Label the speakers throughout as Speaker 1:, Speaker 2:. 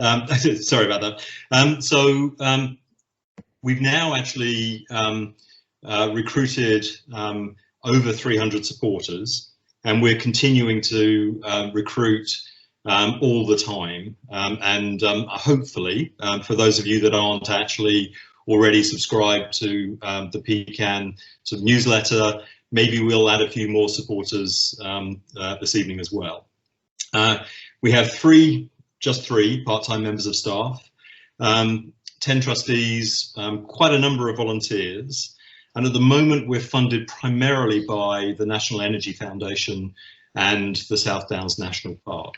Speaker 1: Sorry about that. We've now actually recruited over 300 supporters, and we're continuing to recruit all the time. Hopefully, for those of you that aren't actually already subscribed to the PCAN sort of newsletter, maybe we'll add a few more supporters this evening as well. We have just three part-time members of staff, 10 trustees, quite a number of volunteers, and at the moment we're funded primarily by the National Energy Foundation and the South Downs National Park.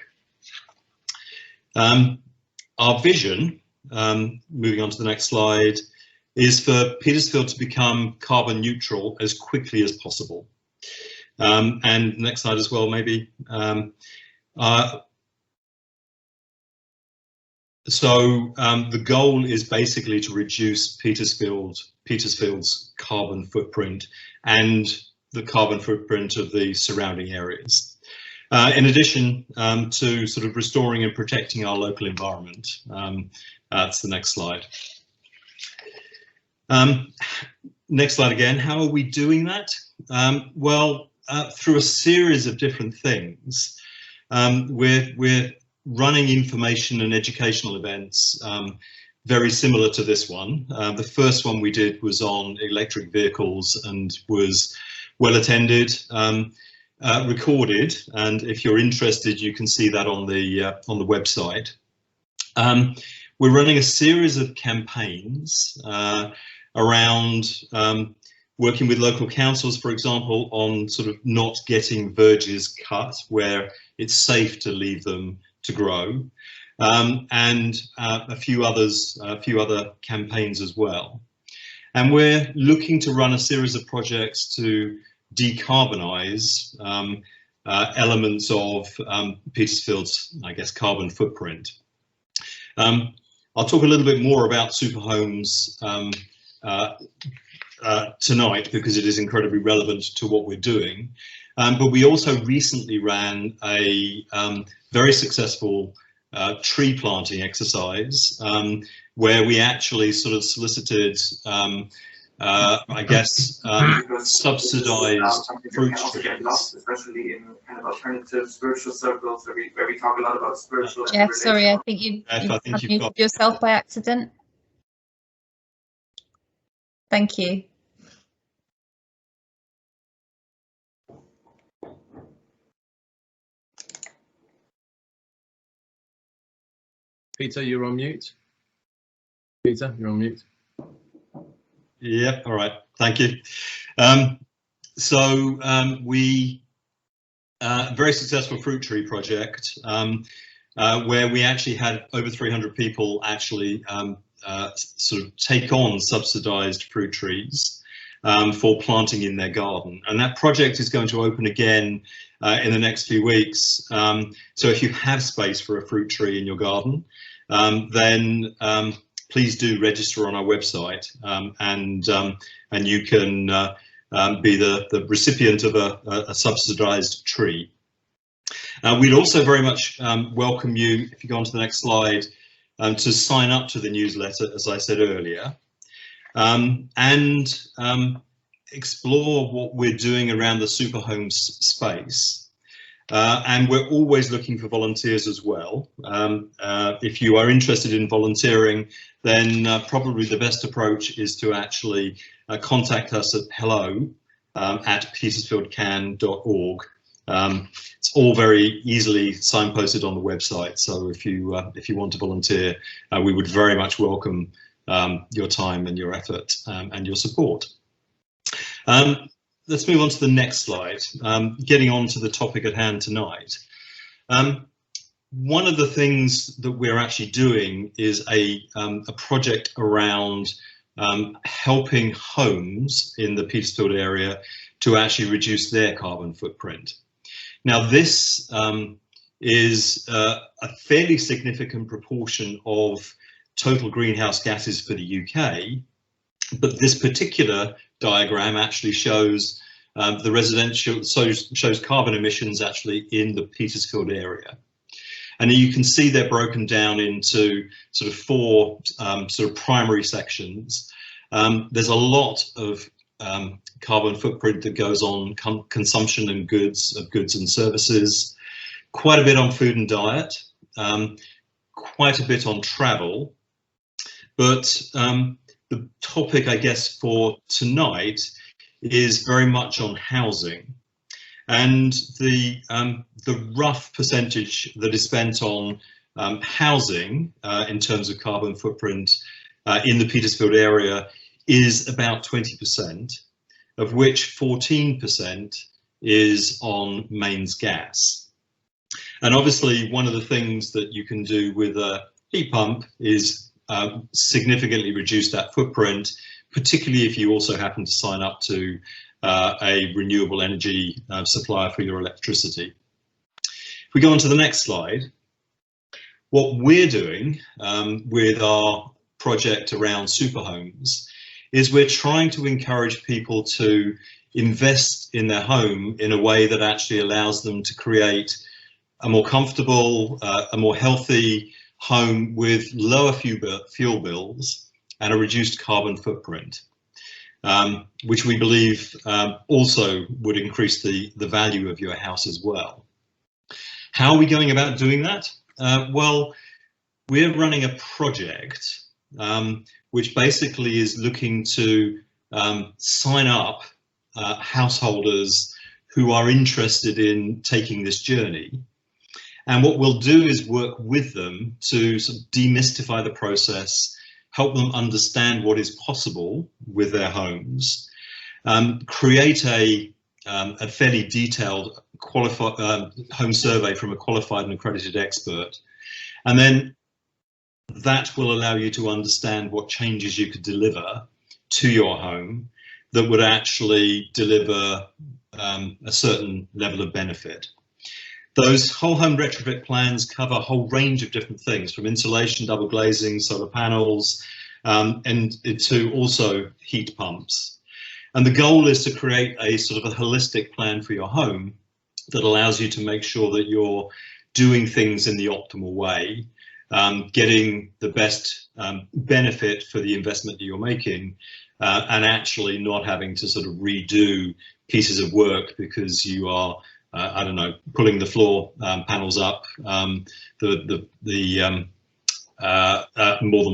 Speaker 1: Our vision, moving on to the next slide, is for Petersfield to become carbon neutral as quickly as possible. And next slide as well, maybe. The goal is basically to reduce Petersfield's carbon footprint and the carbon footprint of the surrounding areas. In addition to sort of restoring and protecting our local environment. That's the next slide. Next slide again. How are we doing that? Well, through a series of different things. We're running information and educational events very similar to this one. The first one we did was on electric vehicles and was well attended, recorded, and if you're interested you can see that on the website. We're running a series of campaigns around working with local councils, for example, on sort of not getting verges cut where it's safe to leave them to grow, and a few other campaigns as well. And we're looking to run a series of projects to decarbonise elements of Petersfield's, I guess, carbon footprint. I'll talk a little bit more about super homes tonight because it is incredibly relevant to what we're doing. But we also recently ran a very successful tree planting exercise where we actually sort of solicited, I guess, subsidised fruit trees.
Speaker 2: Especially in kind of alternative spiritual circles where we talk a lot about spiritual.
Speaker 3: Jeff, sorry, I think you've muted yourself by accident. Thank you.
Speaker 4: Peter, you're on mute. Peter, you're on mute.
Speaker 1: Yep, all right, thank you. We very successful fruit tree project where we actually had over 300 people actually sort of take on subsidised fruit trees for planting in their garden, and that project is going to open again in the next few weeks. So if you have space for a fruit tree in your garden, then please do register on our website, and you can be the recipient of a subsidised tree. We'd also very much welcome you, if you go on to the next slide, to sign up to the newsletter, as I said earlier, and explore what we're doing around the super homes space. And we're always looking for volunteers as well. If you are interested in volunteering, then probably the best approach is to actually contact us at hello@petersfieldcan.org. It's all very easily signposted on the website, so if you want to volunteer, we would very much welcome your time and your effort and your support. Let's move on to the next slide, getting on to the topic at hand tonight. One of the things that we're actually doing is a project around helping homes in the Petersfield area to actually reduce their carbon footprint. Now this is a fairly significant proportion of total greenhouse gases for the UK, but this particular diagram actually shows shows carbon emissions actually in the Petersfield area. And you can see they're broken down into sort of four sort of primary sections. There's a lot of carbon footprint that goes on consumption and goods and services, quite a bit on food and diet, quite a bit on travel, but the topic, I guess, for tonight is very much on housing, and the rough percentage that is spent on housing in terms of carbon footprint in the Petersfield area is about 20%, of which 14% is on mains gas. And obviously one of the things that you can do with a heat pump is significantly reduce that footprint, particularly if you also happen to sign up to a renewable energy supplier for your electricity. If we go on to the next slide, what we're doing with our project around super homes is we're trying to encourage people to invest in their home in a way that actually allows them to create a more comfortable, a more healthy home with lower fuel bills and a reduced carbon footprint, which we believe also would increase the value of your house as well. How are we going about doing that? Well, we're running a project which basically is looking to sign up householders who are interested in taking this journey. And what we'll do is work with them to sort of demystify the process, help them understand what is possible with their homes, create a fairly detailed home survey from a qualified and accredited expert, and then that will allow you to understand what changes you could deliver to your home that would actually deliver a certain level of benefit. Those whole home retrofit plans cover a whole range of different things, from insulation, double glazing, solar panels, and to also heat pumps. And the goal is to create a sort of a holistic plan for your home that allows you to make sure that you're doing things in the optimal way, getting the best benefit for the investment that you're making, and actually not having to sort of redo pieces of work because you are, I don't know, pulling the floor panels up more than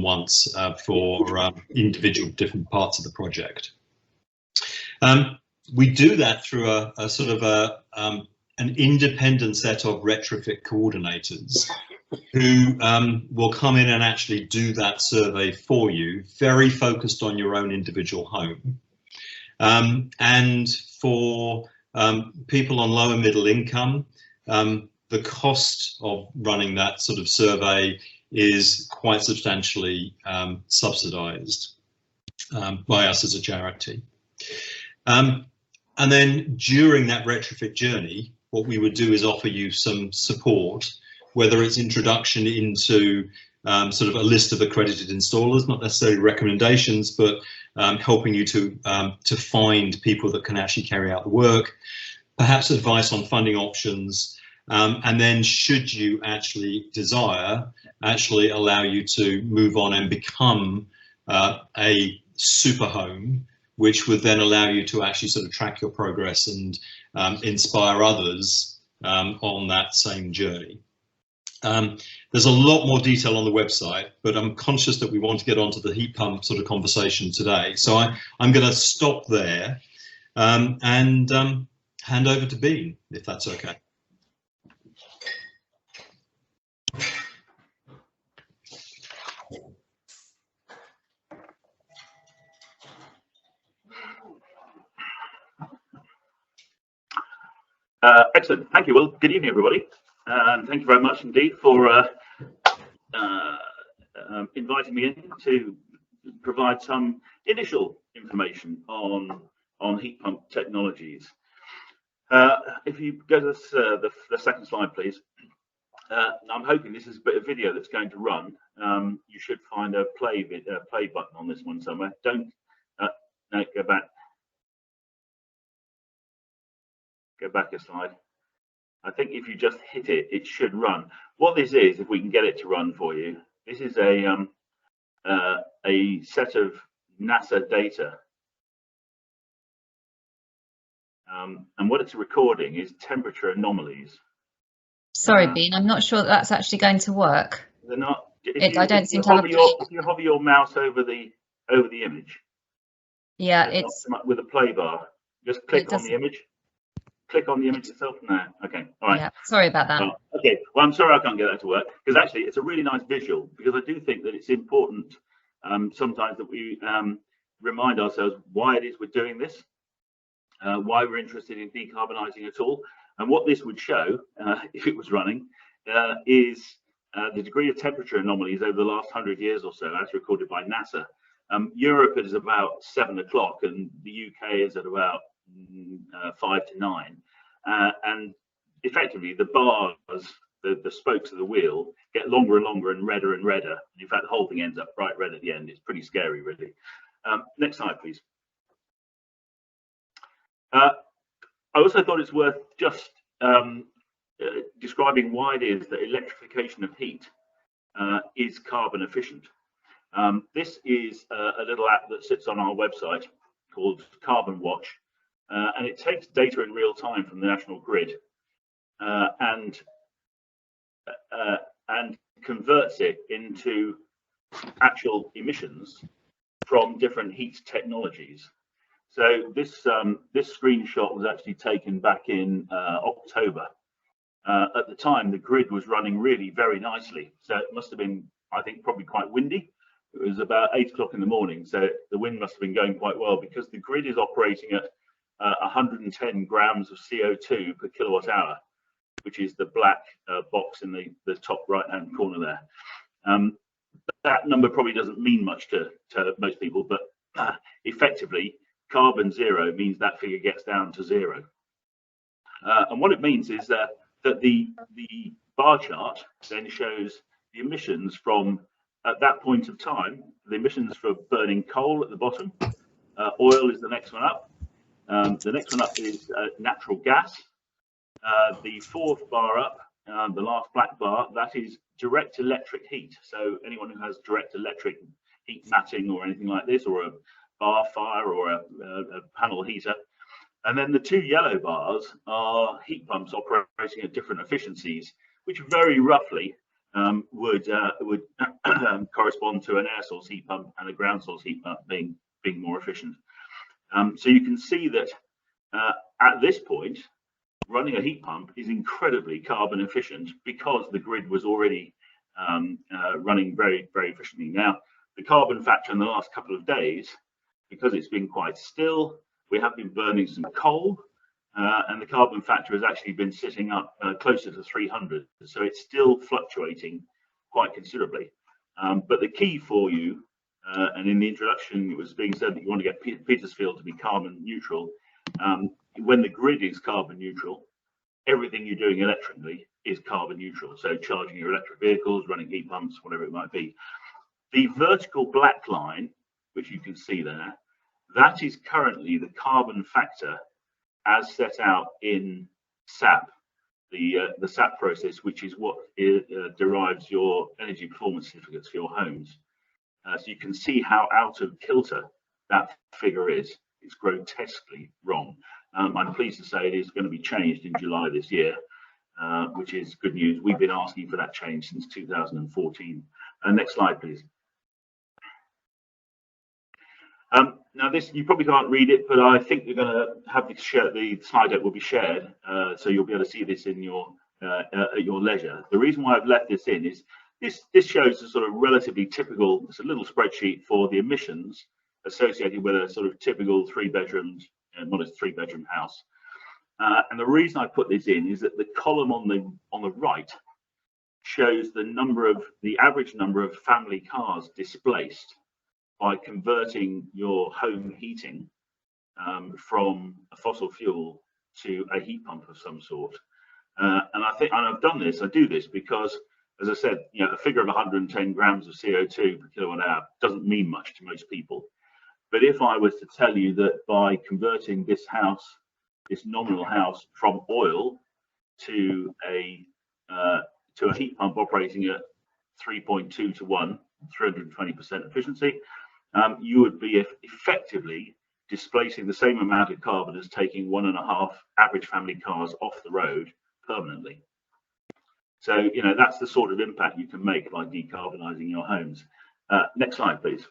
Speaker 1: once for individual different parts of the project. We do that through a sort of an independent set of retrofit coordinators who will come in and actually do that survey for you, very focused on your own individual home. And for people on lower middle income, the cost of running that sort of survey is quite substantially subsidised by us as a charity. And then during that retrofit journey, what we would do is offer you some support, whether it's introduction into sort of a list of accredited installers, not necessarily recommendations, but helping you to find people that can actually carry out the work, perhaps advice on funding options, and then should you actually desire, actually allow you to move on and become a super home, which would then allow you to actually sort of track your progress and inspire others on that same journey. There's a lot more detail on the website, but I'm conscious that we want to get onto the heat pump sort of conversation today. So I'm going to stop there and hand over to Bean, if that's okay.
Speaker 5: Excellent. Thank you. Well, good evening, everybody. And thank you very much indeed for inviting me in to provide some initial information on heat pump technologies. If you go to the second slide, please. I'm hoping this is a bit of video that's going to run. You should find a play button on this one somewhere. Don't no, go back. Go back a slide. I think if you just hit it, it should run. What this is, if we can get it to run for you, this is a set of NASA data. And what it's recording is temperature anomalies.
Speaker 3: Sorry, Bean, I'm not sure that's actually going to work.
Speaker 5: They're not.
Speaker 3: I don't seem to have a play.
Speaker 5: If you hover your mouse over the image,
Speaker 3: Yeah, it's
Speaker 5: with a play bar. Just click on the image. Click on the image itself. No. Okay. All right.
Speaker 3: Yeah. Sorry about that.
Speaker 5: Okay. Well, I'm sorry I can't get that to work, because actually it's a really nice visual, because I do think that it's important sometimes that we remind ourselves why it is we're doing this, why we're interested in decarbonising at all. And what this would show, if it was running, is the degree of temperature anomalies over the last 100 years or so, as recorded by NASA. Europe is about 7 o'clock, and the UK is at about 5 to 9. And effectively, the bars, the spokes of the wheel, get longer and longer and redder and redder. In fact, the whole thing ends up bright red at the end. It's pretty scary, really. Next slide, please. I also thought it's worth just describing why it is that electrification of heat is carbon efficient. This is a little app that sits on our website called Carbon Watch, and it takes data in real time from the national grid and converts it into actual emissions from different heat technologies. So this screenshot was actually taken back in October. At the time, the grid was running really very nicely. So it must have been, I think, probably quite windy. It was about 8 o'clock in the morning. So the wind must have been going quite well, because the grid is operating at 110 grams of CO2 per kilowatt hour, which is the black box in the top right-hand corner there. That number probably doesn't mean much to most people, but effectively, carbon zero means that figure gets down to 0. And what it means is that the bar chart then shows the emissions from, at that point of time, the emissions for burning coal at the bottom. Oil is the next one up. The next one up is natural gas. The fourth bar up, the last black bar, that is direct electric heat. So anyone who has direct electric heat matting or anything like this, or a bar fire or a panel heater. And then the 2 yellow bars are heat pumps operating at different efficiencies, which very roughly would correspond to an air source heat pump and a ground source heat pump being more efficient. So you can see that at this point, running a heat pump is incredibly carbon efficient, because the grid was already running very, very efficiently. Now, the carbon factor in the last couple of days, because it's been quite still, we have been burning some coal, and the carbon factor has actually been sitting up closer to 300. So it's still fluctuating quite considerably. But the key for you, and in the introduction, it was being said that you want to get Petersfield to be carbon neutral. When the grid is carbon neutral, everything you're doing electrically is carbon neutral. So charging your electric vehicles, running heat pumps, whatever it might be. The vertical black line, which you can see there, that is currently the carbon factor as set out in SAP, the SAP process, which is what derives your energy performance certificates for your homes. So you can see how out of kilter that figure is. It's grotesquely wrong. I'm pleased to say it is going to be changed in July this year, which is good news. We've been asking for that change since 2014. Next slide, please. Now this, you probably can't read it, but I think you're going to have the slide deck will be shared, so you'll be able to see this in your at your leisure. The reason why I've left this in is this shows a sort of relatively typical, it's a little spreadsheet for the emissions associated with a sort of typical 3-bedroom, modest 3-bedroom house. And the reason I put this in is that the column on the right shows the average number of family cars displaced by converting your home heating from a fossil fuel to a heat pump of some sort. And I do this because, as I said, a figure of 110 grams of CO2 per kilowatt hour doesn't mean much to most people. But if I was to tell you that by converting this nominal house from oil to a heat pump operating at 3.2 to 1, 320% efficiency, you would be effectively displacing the same amount of carbon as taking 1.5 average family cars off the road permanently. So, you know, that's the sort of impact you can make by decarbonising your homes. Next slide, please.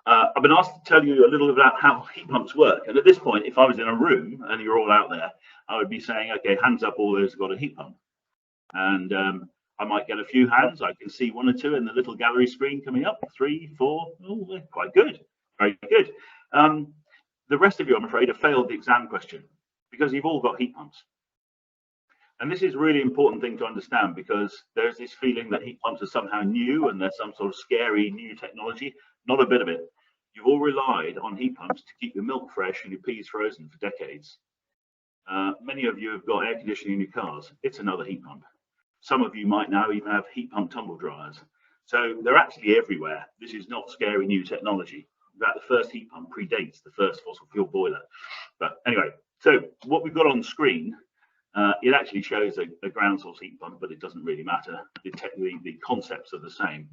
Speaker 5: I've been asked to tell you a little about how heat pumps work. And at this point, if I was in a room and you're all out there, I would be saying, okay, hands up all those who've got a heat pump. And I might get a few hands. I can see 1 or 2 in the little gallery screen coming up, 3, 4. Oh, they're quite good. Very good. The rest of you, I'm afraid, have failed the exam question because you've all got heat pumps. And this is a really important thing to understand, because there's this feeling that heat pumps are somehow new and they're some sort of scary new technology. Not a bit of it. You've all relied on heat pumps to keep your milk fresh and your peas frozen for decades. Many of you have got air conditioning in your cars. It's another heat pump. Some of you might now even have heat pump tumble dryers. So they're actually everywhere. This is not scary new technology. That the first heat pump predates the first fossil fuel boiler. But anyway, so what we've got on screen, it actually shows a ground source heat pump, but it doesn't really matter. The concepts are the same.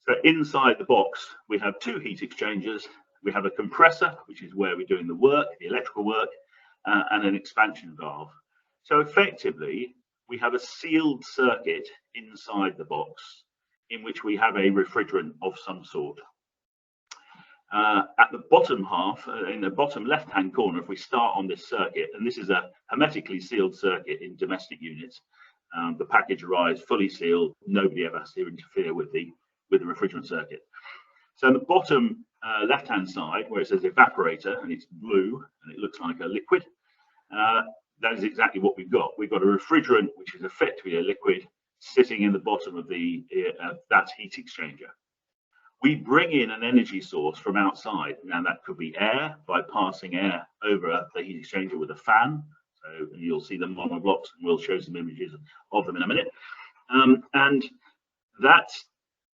Speaker 5: So inside the box, we have 2 heat exchangers. We have a compressor, which is where we're doing the work, the electrical work, and an expansion valve. So effectively, we have a sealed circuit inside the box in which we have a refrigerant of some sort. At the bottom half, in the bottom left-hand corner, if we start on this circuit, and this is a hermetically sealed circuit in domestic units, the package arrives fully sealed. Nobody ever has to interfere with the refrigerant circuit. So on the bottom left-hand side, where it says evaporator, and it's blue, and it looks like a liquid, that is exactly what we've got. We've got a refrigerant, which is effectively a liquid, sitting in the bottom of that heat exchanger. We bring in an energy source from outside. Now that could be air, by passing air over the heat exchanger with a fan. So you'll see them on the blocks, and we'll show some images of them in a minute. And that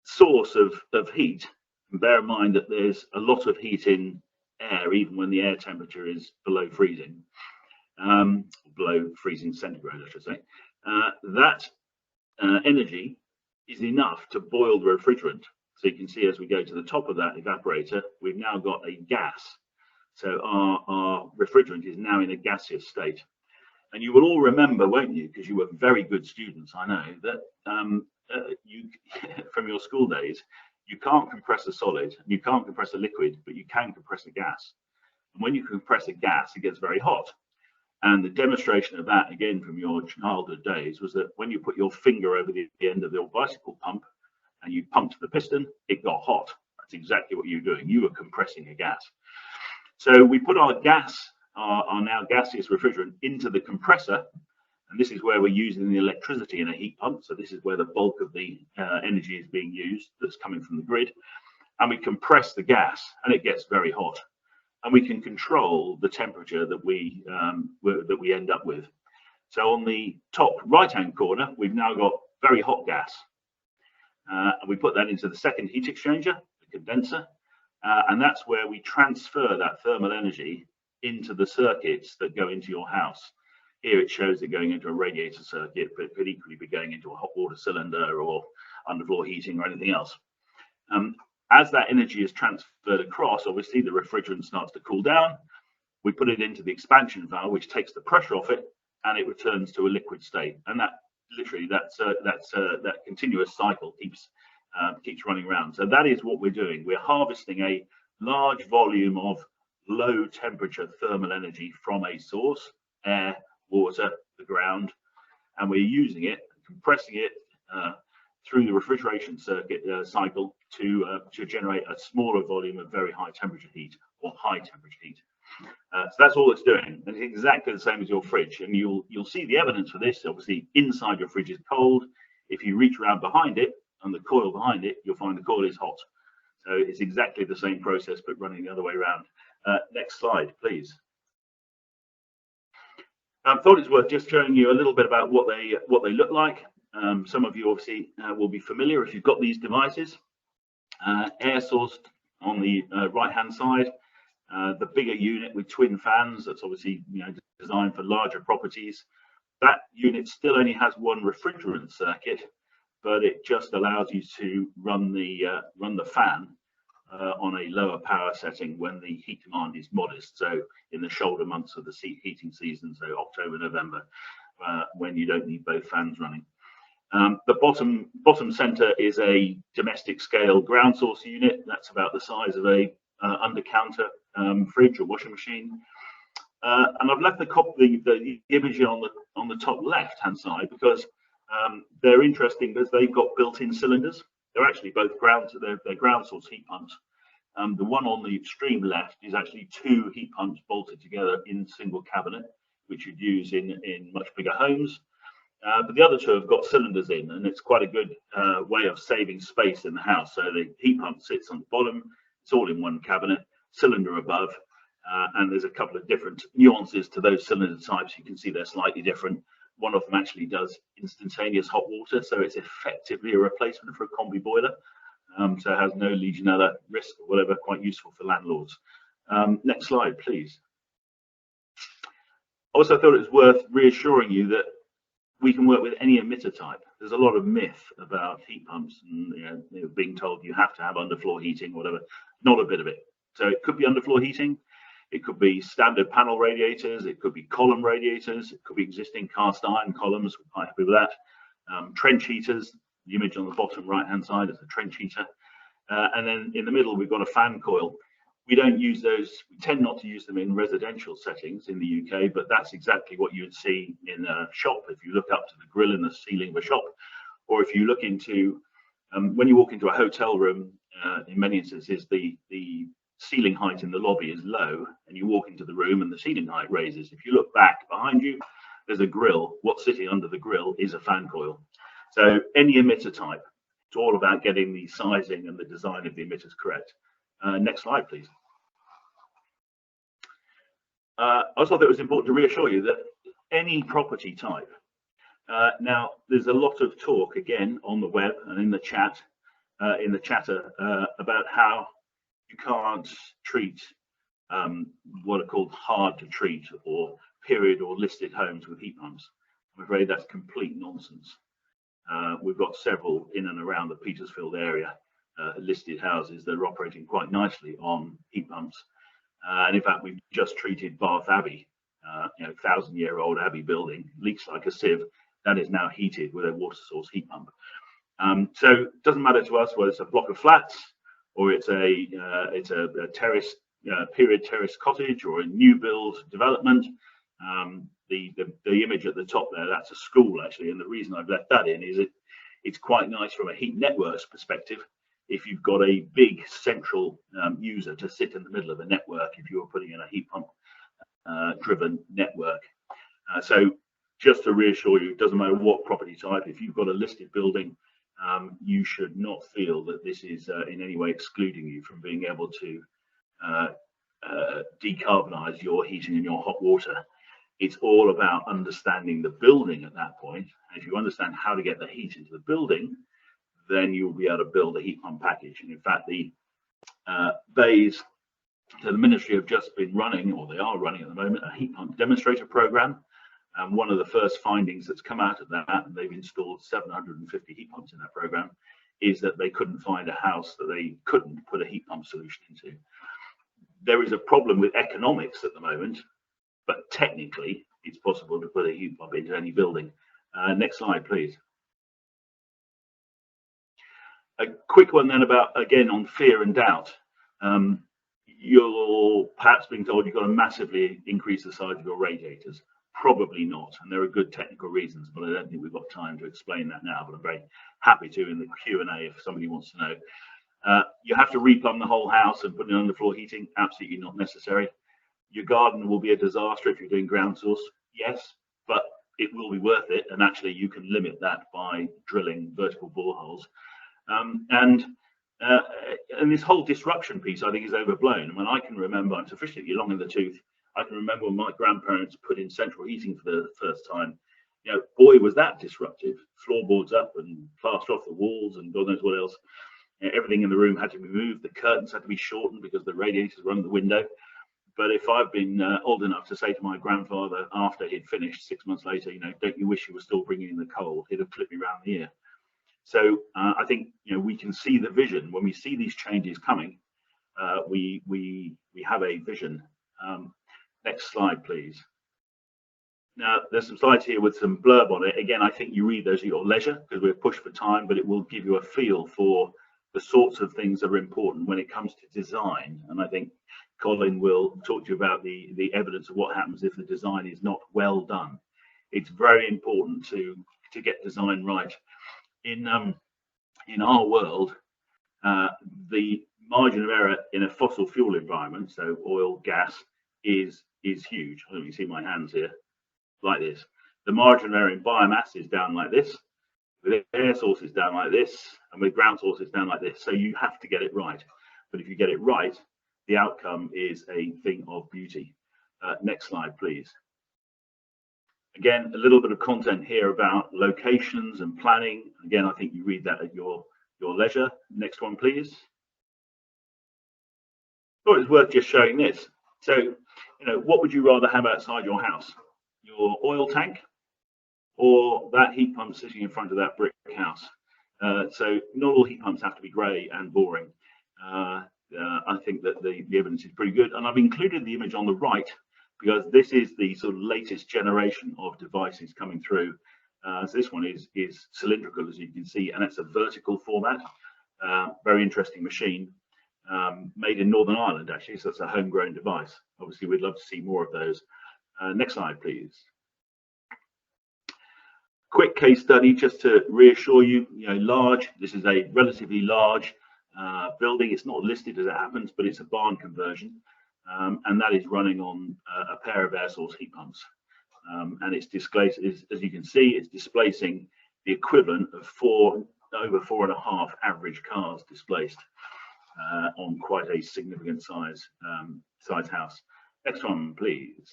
Speaker 5: source of heat, and bear in mind that there's a lot of heat in air, even when the air temperature is below freezing, centigrade, I should say. That energy is enough to boil the refrigerant. So you can see as we go to the top of that evaporator, we've now got a gas. So our refrigerant is now in a gaseous state. And you will all remember, won't you, because you were very good students, I know, that you from your school days, you can't compress a solid, you can't compress a liquid, but you can compress a gas. And when you compress a gas, it gets very hot. And the demonstration of that, again, from your childhood days, was that when you put your finger over the end of your bicycle pump and you pumped the piston, it got hot. That's exactly what you were doing. You were compressing a gas. So we put our gas, our now gaseous refrigerant, into the compressor. And this is where we're using the electricity in a heat pump. So this is where the bulk of the energy is being used that's coming from the grid. And we compress the gas, and it gets very hot. And we can control the temperature that we end up with. So on the top right-hand corner, we've now got very hot gas. And we put that into the second heat exchanger, the condenser, and that's where we transfer that thermal energy into the circuits that go into your house. Here it shows it going into a radiator circuit, but it could equally be going into a hot water cylinder or underfloor heating or anything else. As that energy is transferred across, obviously the refrigerant starts to cool down. We put it into the expansion valve, which takes the pressure off it, and it returns to a liquid state. And that literally, that continuous cycle keeps running around. So that is what we're doing. We're harvesting a large volume of low temperature thermal energy from a source, air, water, the ground, and we're using it, compressing it through the refrigeration circuit cycle to generate a smaller volume of very high temperature heat, or high temperature heat. So that's all it's doing. And it's exactly the same as your fridge. And you'll see the evidence for this. Obviously, inside your fridge is cold. If you reach around behind it, and the coil behind it, you'll find the coil is hot. So it's exactly the same process, but running the other way around. Next slide, please. I thought it's worth just showing you a little bit about what they look like. Some of you obviously will be familiar if you've got these devices. Air sourced on the right-hand side. The bigger unit with twin fans, that's obviously designed for larger properties. That unit still only has one refrigerant circuit, but it just allows you to run the fan on a lower power setting when the heat demand is modest. So in the shoulder months of the heating season, so October, November, when you don't need both fans running. The bottom center is a domestic scale ground source unit. That's about the size of a under counter fridge or washing machine. And I've left the image on the top left hand side because they're interesting because they've got built-in cylinders. They're actually both they're ground source heat pumps. The one on the extreme left is actually two heat pumps bolted together in a single cabinet, which you'd use in much bigger homes. But the other two have got cylinders in, and it's quite a good way of saving space in the house. So the heat pump sits on the bottom, it's all in one cabinet, cylinder above, and there's a couple of different nuances to those cylinder types. You can see they're slightly different. One of them actually does instantaneous hot water, so it's effectively a replacement for a combi boiler. So it has no Legionella risk or whatever, quite useful for landlords. Next slide, please. Also, I thought it was worth reassuring you that we can work with any emitter type. There's a lot of myth about heat pumps and being told you have to have underfloor heating or whatever. Not a bit of it. So it could be underfloor heating. It could be standard panel radiators. It could be column radiators. It could be existing cast iron columns. We're quite happy with that. Trench heaters. The image on the bottom right-hand side is a trench heater. And then in the middle, we've got a fan coil. We don't use those, we tend not to use them in residential settings in the UK, but that's exactly what you would see in a shop if you look up to the grill in the ceiling of a shop, or if you look into, when you walk into a hotel room, in many instances, the ceiling height in the lobby is low, and you walk into the room and the ceiling height raises. If you look back behind you, there's a grill. What's sitting under the grill is a fan coil. So any emitter type, it's all about getting the sizing and the design of the emitters correct. Next slide, please. I also thought it was important to reassure you that any property type. Now, there's a lot of talk again on the web and in the chat, chatter about how you can't treat what are called hard to treat or period or listed homes with heat pumps. I'm afraid that's complete nonsense. We've got several in and around the Petersfield area. Listed houses that are operating quite nicely on heat pumps, and in fact we've just treated Bath Abbey, 1,000-year-old Abbey building, leaks like a sieve. That is now heated with a water source heat pump. So it doesn't matter to us whether it's a block of flats or it's a terrace, period terrace cottage or a new build development. The image at the top there, that's a school actually, and the reason I've left that in is it's quite nice from a heat networks perspective. If you've got a big central user to sit in the middle of a network, if you were putting in a heat pump driven network. So just to reassure you, it doesn't matter what property type, if you've got a listed building, you should not feel that this is in any way excluding you from being able to decarbonize your heating and your hot water. It's all about understanding the building at that point. If you understand how to get the heat into the building, then you'll be able to build a heat pump package. And in fact, the BEIS, so the ministry have just been running, or they are running at the moment, a heat pump demonstrator program. And one of the first findings that's come out of that, and they've installed 750 heat pumps in that program, is that they couldn't find a house that they couldn't put a heat pump solution into. There is a problem with economics at the moment, but technically it's possible to put a heat pump into any building. Next slide, please. A quick one then about, again, on fear and doubt. You're perhaps being told you've got to massively increase the size of your radiators. Probably not, and there are good technical reasons, but I don't think we've got time to explain that now, but I'm very happy to in the Q&A if somebody wants to know. You have to replumb the whole house and put in underfloor heating. Absolutely not necessary. Your garden will be a disaster if you're doing ground source. Yes, but it will be worth it, and actually you can limit that by drilling vertical boreholes. And this whole disruption piece, I think, is overblown. I mean, I can remember, I'm sufficiently long in the tooth, I can remember when my grandparents put in central heating for the first time. Boy, was that disruptive. Floorboards up and plaster off the walls and God knows what else. Everything in the room had to be moved. The curtains had to be shortened because the radiators were under the window. But if I've been old enough to say to my grandfather after he'd finished 6 months later, you know, don't you wish you were still bringing in the coal? He'd have clipped me round the ear. So I think, you know, we can see the vision when we see these changes coming. We have a vision. Next slide, please. Now, there's some slides here with some blurb on it. Again, I think you read those at your leisure because we're pushed for time, but it will give you a feel for the sorts of things that are important when it comes to design. And I think Colin will talk to you about the evidence of what happens if the design is not well done. It's very important to get design right. In our world, the margin of error in a fossil fuel environment, so oil, gas, is huge. I don't know if you see my hands here, like this. The margin of error in biomass is down like this, with air sources down like this, and with ground sources down like this. So you have to get it right. But if you get it right, the outcome is a thing of beauty. Next slide, please. Again, a little bit of content here about locations and planning. Again, I think you read that at your leisure. Next one, please. Thought it was worth just showing this. So, you know, what would you rather have outside your house? Your oil tank or that heat pump sitting in front of that brick house? So not all heat pumps have to be grey and boring. I think that the evidence is pretty good. And I've included the image on the right because this is the sort of latest generation of devices coming through. So this one is cylindrical, as you can see, and it's a vertical format. Very interesting machine, made in Northern Ireland, actually, so it's a homegrown device. Obviously, we'd love to see more of those. Next slide, please. Quick case study, just to reassure you, this is a relatively large building. It's not listed as it happens, but it's a barn conversion. And that is running on a pair of air source heat pumps. And it's as you can see, it's displacing the equivalent of over 4.5 average cars displaced on quite a significant size house. Next one, please.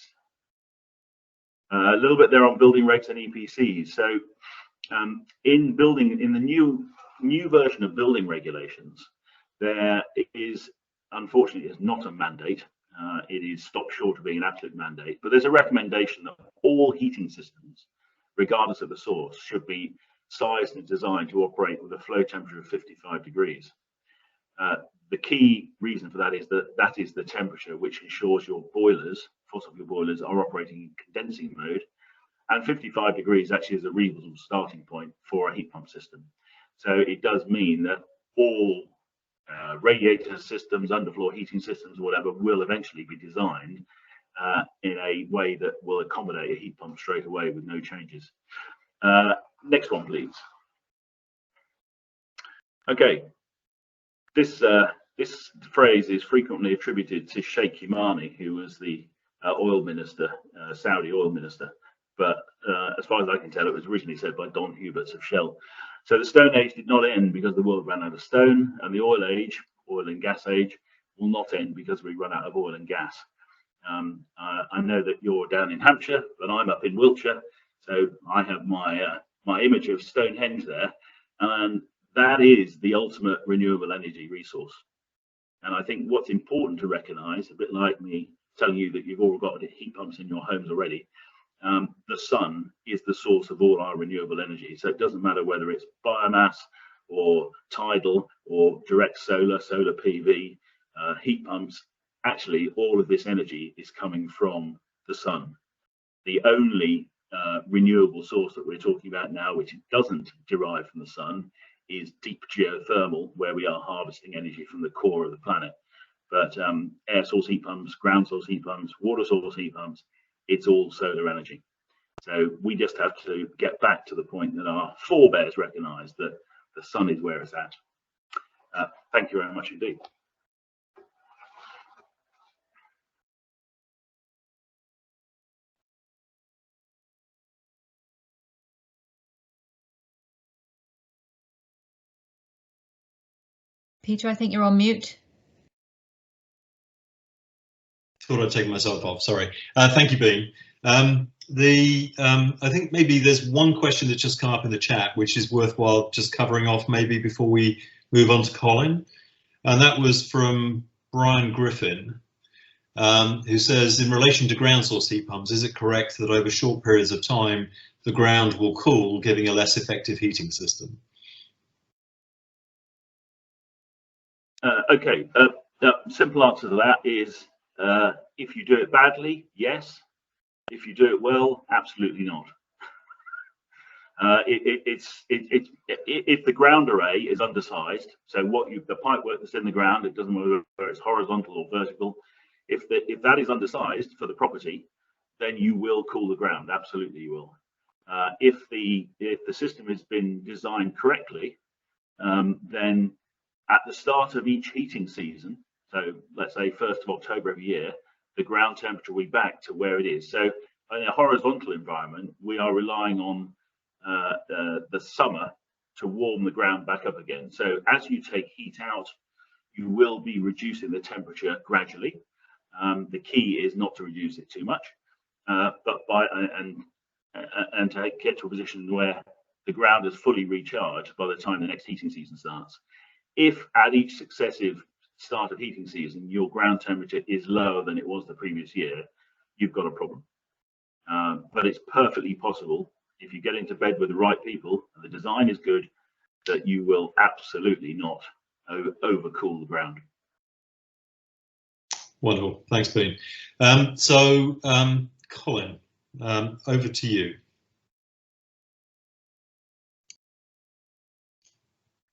Speaker 5: A little bit there on building regs and EPCs. So in the new version of building regulations, there is, unfortunately, is not a mandate. It is stopped short of being an absolute mandate, but there's a recommendation that all heating systems, regardless of the source, should be sized and designed to operate with a flow temperature of 55 degrees. The key reason for that is that is the temperature which ensures your boilers, fossil fuel boilers, are operating in condensing mode, and 55 degrees actually is a reasonable starting point for a heat pump system. So it does mean that all radiator systems, underfloor heating systems, or whatever, will eventually be designed in a way that will accommodate a heat pump straight away with no changes. Next one, please. Okay, this phrase is frequently attributed to Sheikh Yamani, who was the oil minister, Saudi oil minister. But as far as I can tell, it was originally said by Don Huberts of Shell. So the Stone Age did not end because the world ran out of stone, and the oil age, oil and gas age, will not end because we run out of oil and gas. I know that you're down in Hampshire, but I'm up in Wiltshire, so I have my image of Stonehenge there, and that is the ultimate renewable energy resource. And I think what's important to recognise, a bit like me telling you that you've all got heat pumps in your homes already, the sun is the source of all our renewable energy. So it doesn't matter whether it's biomass or tidal or direct solar PV, heat pumps. Actually, all of this energy is coming from the sun. The only renewable source that we're talking about now, which doesn't derive from the sun, is deep geothermal, where we are harvesting energy from the core of the planet. But air source heat pumps, ground source heat pumps, water source heat pumps, it's all solar energy. So we just have to get back to the point that our forebears recognized that the sun is where it's at. Thank you very much indeed.
Speaker 3: Peter, I think you're on mute.
Speaker 1: Thought I'd take myself off, sorry. Thank you, Bean. I think maybe there's one question that's just come up in the chat, which is worthwhile just covering off maybe before we move on to Colin. And that was from Brian Griffin. who says, in relation to ground source heat pumps, is it correct that over short periods of time the ground will cool, giving a less effective heating system?
Speaker 5: Okay, simple answer to that is if you do it badly, yes. If you do it well, absolutely not. If the ground array is undersized, so the pipework that's in the ground, it doesn't matter whether it's horizontal or vertical. If that is undersized for the property, then you will cool the ground. Absolutely, you will. If the system has been designed correctly, then at the start of each heating season, so let's say 1st of October every year, the ground temperature will be back to where it is. So in a horizontal environment, we are relying on the summer to warm the ground back up again. So as you take heat out, you will be reducing the temperature gradually. The key is not to reduce it too much, but and to get to a position where the ground is fully recharged by the time the next heating season starts. If at each successive start of heating season your ground temperature is lower than it was the previous year, you've got a problem. But it's perfectly possible, if you get into bed with the right people and the design is good, that you will absolutely not overcool the ground.
Speaker 1: Wonderful, thanks, Bean. Colin, over to you.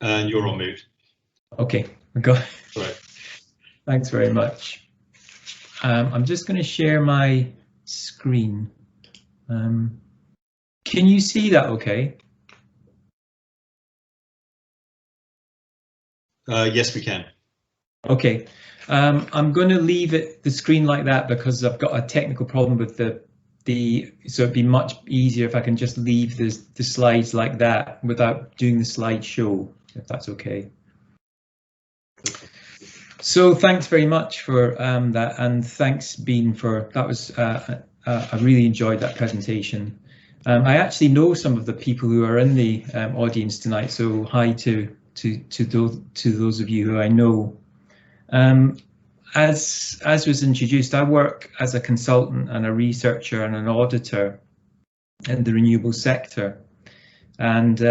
Speaker 1: And you're on mute.
Speaker 6: Okay, we got it.
Speaker 1: Right.
Speaker 6: Thanks very much. I'm just going to share my screen. Can you see that okay?
Speaker 1: Yes, we can.
Speaker 6: Okay, I'm going to leave the screen like that because I've got a technical problem with so it'd be much easier if I can just leave the slides like that without doing the slideshow, if that's okay. So thanks very much for that, and thanks Bean for that. Was I really enjoyed that presentation. I actually know some of the people who are in the audience tonight, so hi to those of you who I know. As was introduced, I work as a consultant and a researcher and an auditor in the renewable sector, and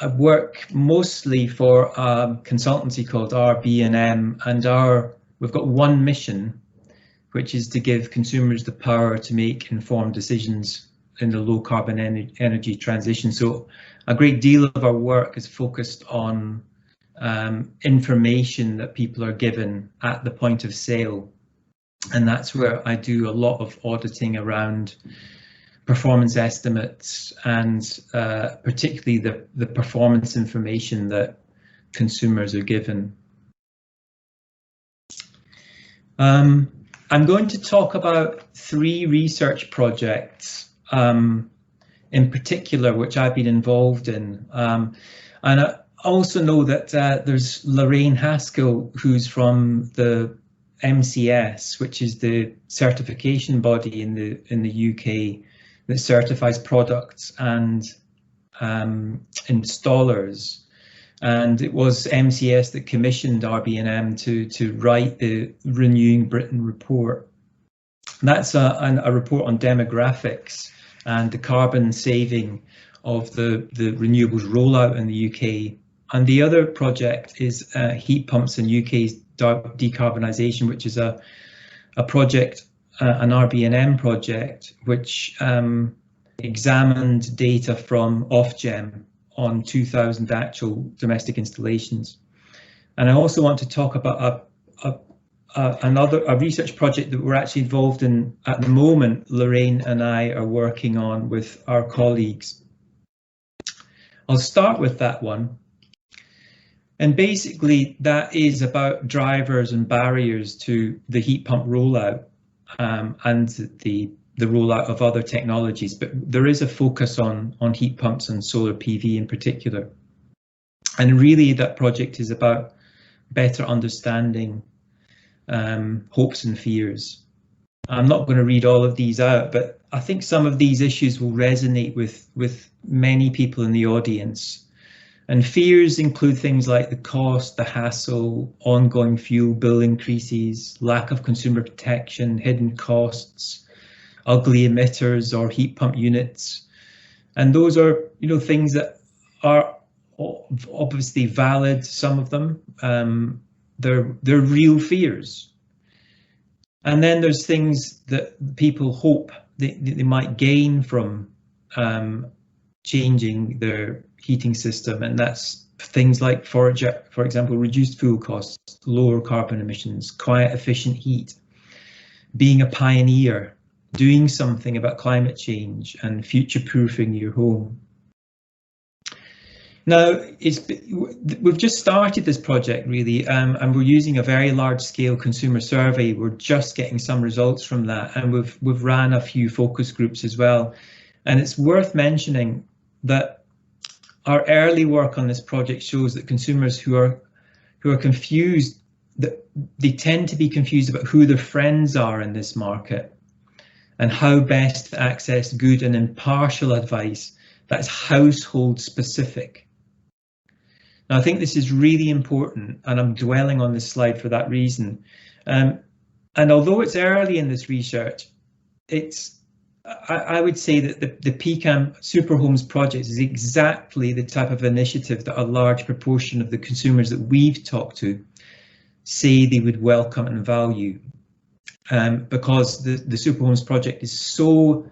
Speaker 6: I work mostly for a consultancy called RB&M, and we've got one mission, which is to give consumers the power to make informed decisions in the low carbon energy transition. So a great deal of our work is focused on information that people are given at the point of sale, and that's where I do a lot of auditing around performance estimates and particularly the performance information that consumers are given. I'm going to talk about 3 research projects in particular which I've been involved in, and I also know that there's Lorraine Haskell, who's from the MCS, which is the certification body in the UK that certifies products and installers, and it was MCS that commissioned RB&M to write the Renewing Britain report. That's a report on demographics and the carbon saving of the renewables rollout in the UK. And the other project is heat pumps in UK's decarbonisation, which is a project, an RB&M project, which examined data from Ofgem on 2,000 actual domestic installations. And I also want to talk about a research project that we're actually involved in at the moment. Lorraine and I are working on with our colleagues. I'll start with that one. And basically that is about drivers and barriers to the heat pump rollout and the rollout of other technologies, but there is a focus on heat pumps and solar PV in particular. And really that project is about better understanding hopes and fears. I'm not going to read all of these out, but I think some of these issues will resonate with many people in the audience. And fears include things like the cost, the hassle, ongoing fuel bill increases, lack of consumer protection, hidden costs, ugly emitters or heat pump units. And those are, things that are obviously valid, some of them. They're real fears. And then there's things that people hope they might gain from changing their heating system, and that's things like, for example, reduced fuel costs, lower carbon emissions, quiet, efficient heat, being a pioneer, doing something about climate change, and future-proofing your home. Now, we've just started this project, really, and we're using a very large-scale consumer survey. We're just getting some results from that, and we've ran a few focus groups as well. And it's worth mentioning that our early work on this project shows that consumers who are confused, that they tend to be confused about who their friends are in this market and how best to access good and impartial advice that's household specific. Now, I think this is really important, and I'm dwelling on this slide for that reason. And although it's early in this research, I would say that the PCAM Super Homes project is exactly the type of initiative that a large proportion of the consumers that we've talked to say they would welcome and value, because the Super Homes project is so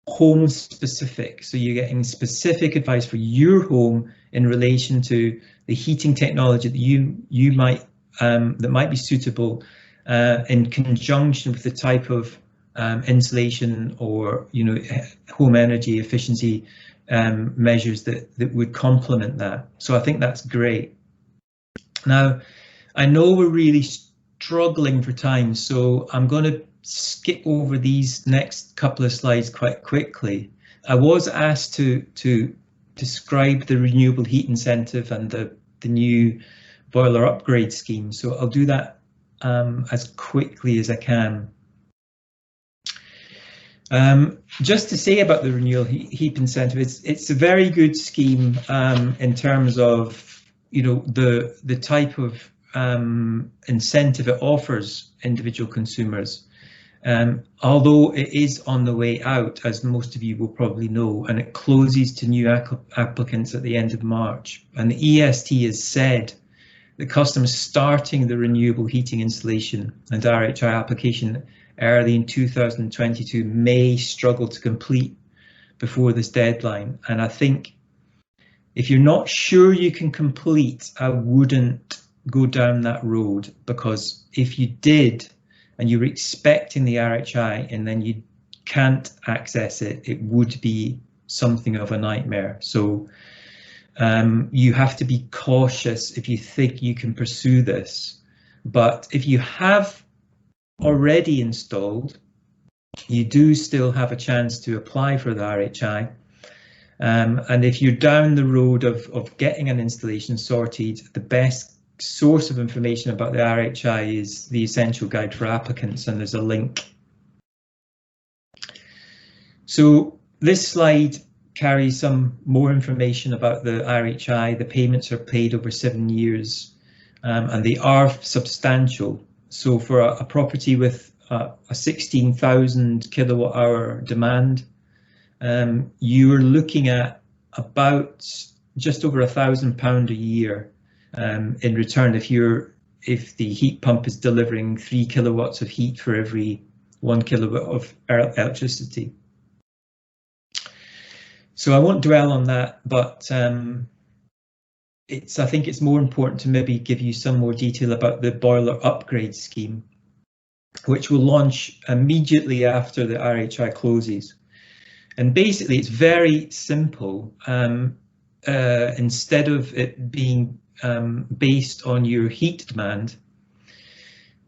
Speaker 6: home specific. So you're getting specific advice for your home in relation to the heating technology that you might that might be suitable in conjunction with the type of insulation or home energy efficiency measures that would complement that. So I think that's great. Now, I know we're really struggling for time, so I'm going to skip over these next couple of slides quite quickly. I was asked to describe the renewable heat incentive and the new boiler upgrade scheme, so I'll do that as quickly as I can. Just to say about the renewable heat incentive, it's a very good scheme in terms of the type of incentive it offers individual consumers. Although it is on the way out, as most of you will probably know, and it closes to new applicants at the end of March. And the EST has said that customers starting the renewable heating installation and RHI application early in 2022 may struggle to complete before this deadline. And I think if you're not sure you can complete, I wouldn't go down that road, because if you did and you were expecting the RHI and then you can't access it, it would be something of a nightmare. So you have to be cautious if you think you can pursue this. But if you have already installed, you do still have a chance to apply for the RHI. And if you're down the road of getting an installation sorted, the best source of information about the RHI is the Essential Guide for Applicants, and there's a link. So this slide carries some more information about the RHI. The payments are paid over 7 years, and they are substantial. So for a property with a 16,000 kilowatt hour demand, you are looking at about just over £1,000 a year in return if the heat pump is delivering 3 kilowatts of heat for every 1 kilowatt of electricity. So I won't dwell on that, but I think it's more important to maybe give you some more detail about the boiler upgrade scheme, which will launch immediately after the RHI closes. And basically it's very simple. Instead of it being based on your heat demand,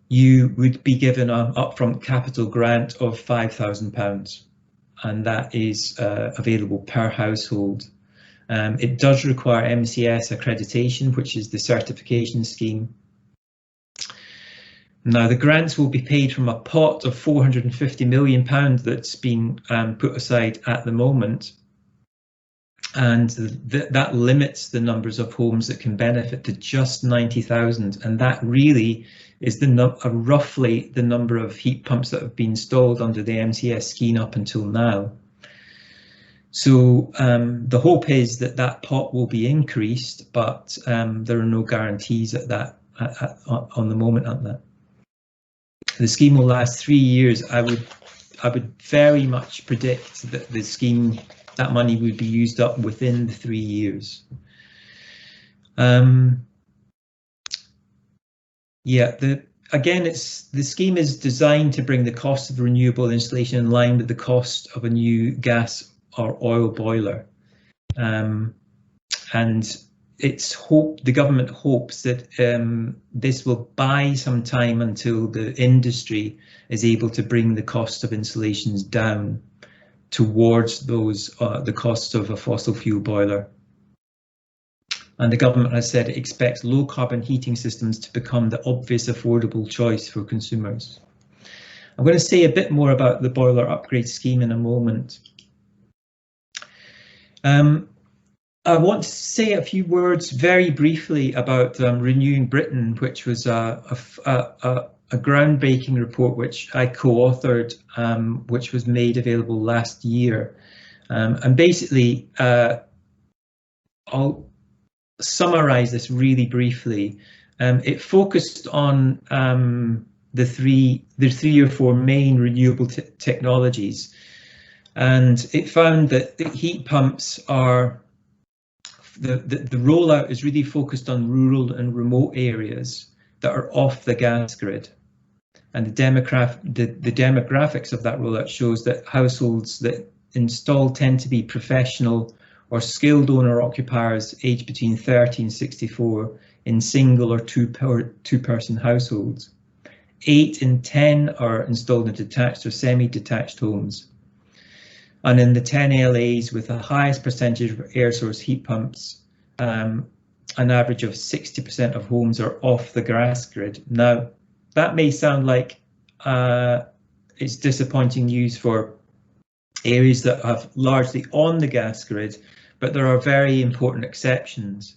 Speaker 6: you would be given an upfront capital grant of £5,000, and that is available per household. It does require MCS accreditation, which is the certification scheme. Now, the grants will be paid from a pot of £450 million that's been put aside at the moment. and that limits the numbers of homes that can benefit to just 90,000, and that really is roughly the number of heat pumps that have been installed under the MCS scheme up until now. So the hope is that that pot will be increased, but there are no guarantees at that on the moment on that. The scheme will last 3 years. I would very much predict that the scheme, that money would be used up within the 3 years. Yeah, again, the scheme is designed to bring the cost of renewable installation in line with the cost of a new gas or oil boiler, and the government hopes that this will buy some time until the industry is able to bring the cost of installations down towards the costs of a fossil fuel boiler. And the government has said it expects low carbon heating systems to become the obvious affordable choice for consumers. I'm going to say a bit more about the boiler upgrade scheme in a moment. I want to say a few words very briefly about Renewing Britain, which was a groundbreaking report which I co-authored, which was made available last year. And basically, I'll summarize this really briefly. It focused on the three or four main renewable technologies, and it found that the heat pumps are the rollout is really focused on rural and remote areas that are off the gas grid, and the demographics of that rollout shows that households that install tend to be professional or skilled owner occupiers aged between 30 and 64 in single or two-person households. 8 in 10 are installed in detached or semi-detached homes. And in the 10 LAs with the highest percentage of air source heat pumps, an average of 60% of homes are off the gas grid. Now, that may sound like it's disappointing news for areas that have largely on the gas grid, but there are very important exceptions.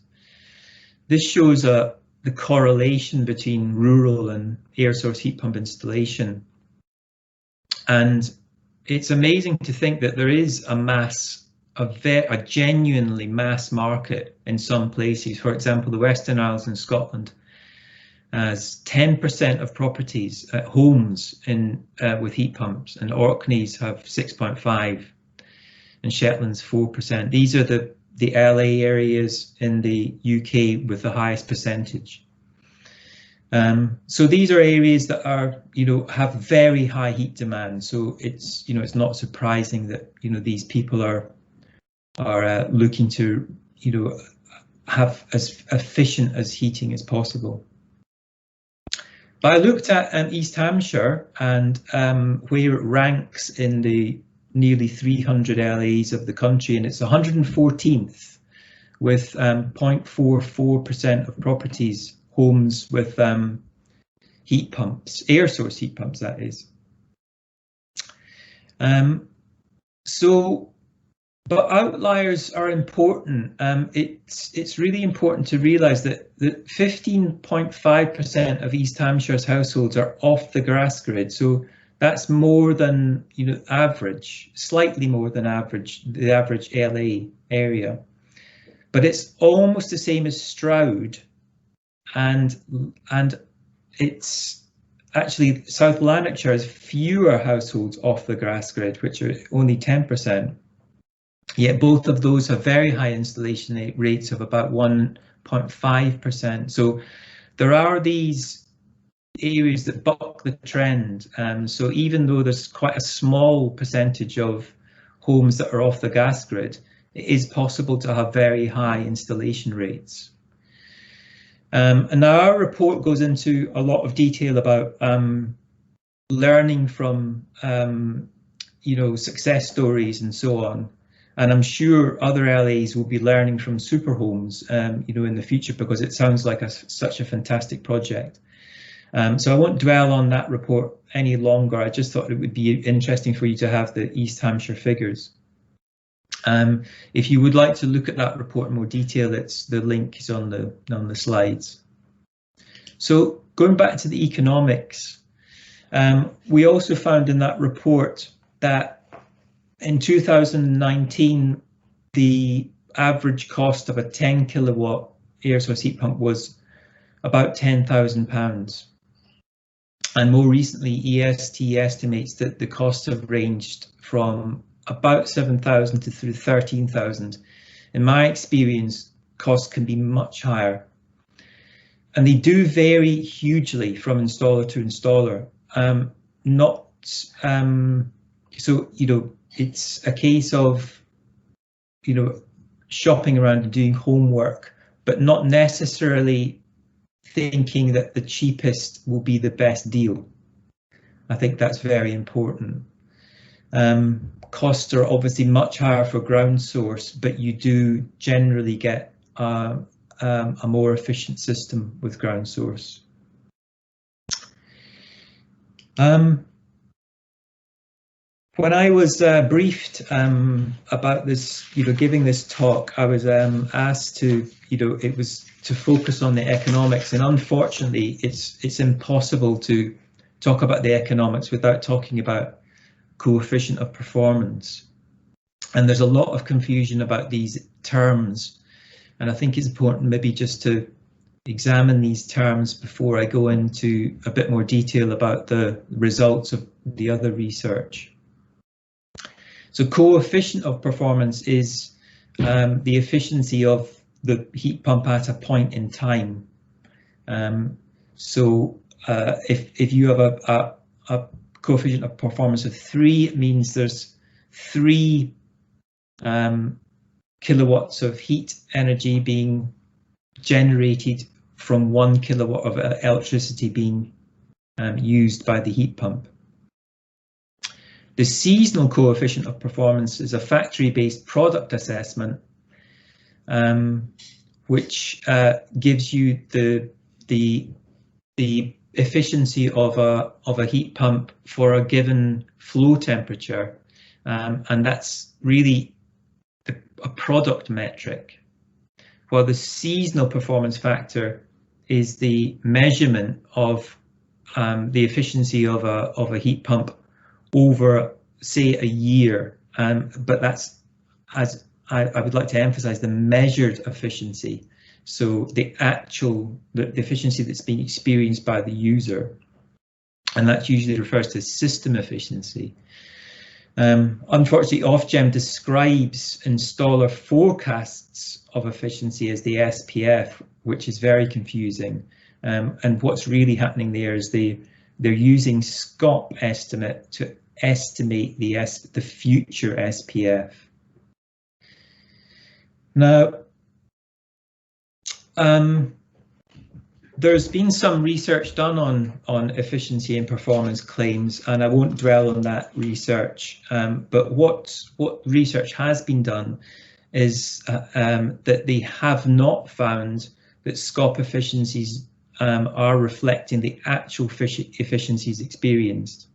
Speaker 6: This shows the correlation between rural and air source heat pump installation. And it's amazing to think that there is a genuinely mass market in some places. For example, the Western Isles in Scotland has 10% of properties, homes with heat pumps, and Orkneys have 6.5%, and Shetland's 4%. These are the LA areas in the UK with the highest percentage. So these are areas that are, have very high heat demand. So it's not surprising that these people are looking to have as efficient as heating as possible. But I looked at East Hampshire and where it ranks in the nearly 300 LAs of the country, and it's 114th with 0.44% of properties, homes with heat pumps, air source heat pumps, that is. But outliers are important. It's really important to realise that 15.5% of East Hampshire's households are off the gas grid. So that's more than average, slightly more than average, the average LA area. But it's almost the same as Stroud, and it's actually South Lanarkshire has fewer households off the gas grid, which are only 10%. Yet both of those have very high installation rates of about 1.5%. So there are these areas that buck the trend. So even though there's quite a small percentage of homes that are off the gas grid, it is possible to have very high installation rates. And now our report goes into a lot of detail about learning from success stories and so on. And I'm sure other LAs will be learning from super homes, in the future, because it sounds like such a fantastic project. So I won't dwell on that report any longer. I just thought it would be interesting for you to have the East Hampshire figures. If you would like to look at that report in more detail, the link is on the slides. So going back to the economics, we also found in that report that in 2019, the average cost of a 10 kilowatt air source heat pump was about £10,000. And more recently, EST estimates that the costs have ranged from about 7,000 to through 13,000. In my experience, costs can be much higher. And they do vary hugely from installer to installer. So, you know, it's a case of, you know, shopping around and doing homework, but not necessarily thinking that the cheapest will be the best deal. I think that's very important. Costs are obviously much higher for ground source, but you do generally get a more efficient system with ground source. When I was briefed about this, you know, giving this talk, I was asked to, you know, it was to focus on the economics, and unfortunately, it's impossible to talk about the economics without talking about coefficient of performance. And there's a lot of confusion about these terms, and I think it's important maybe just to examine these terms before I go into a bit more detail about the results of the other research. So coefficient of performance is the efficiency of the heat pump at a point in time. If you have a coefficient of performance of 3, it means there's 3 kilowatts of heat energy being generated from 1 kilowatt of electricity being used by the heat pump. The seasonal coefficient of performance is a factory-based product assessment, which gives you the efficiency of a heat pump for a given flow temperature, and that's really a product metric. While the seasonal performance factor is the measurement of the efficiency of a heat pump over, say, a year, but that's, as I would like to emphasize, the measured efficiency. So the efficiency that's being experienced by the user, and that usually refers to system efficiency. Unfortunately, Ofgem describes installer forecasts of efficiency as the SPF, which is very confusing. And what's really happening there is they're using SCOP estimate to estimate the future SPF. Now, there's been some research done on efficiency and performance claims, and I won't dwell on that research. But what research has been done is that they have not found that SCOP efficiencies are reflecting the actual efficiencies experienced.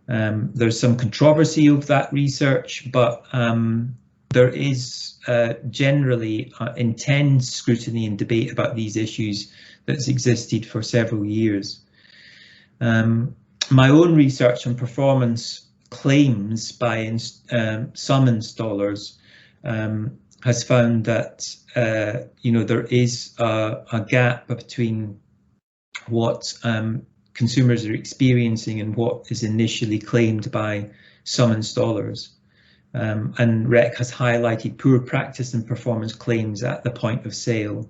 Speaker 6: There's some controversy of that research, but there is generally intense scrutiny and debate about these issues that's existed for several years. My own research on performance claims by some installers has found that you know, there is a gap between what consumers are experiencing and what is initially claimed by some installers. And REC has highlighted poor practice and performance claims at the point of sale.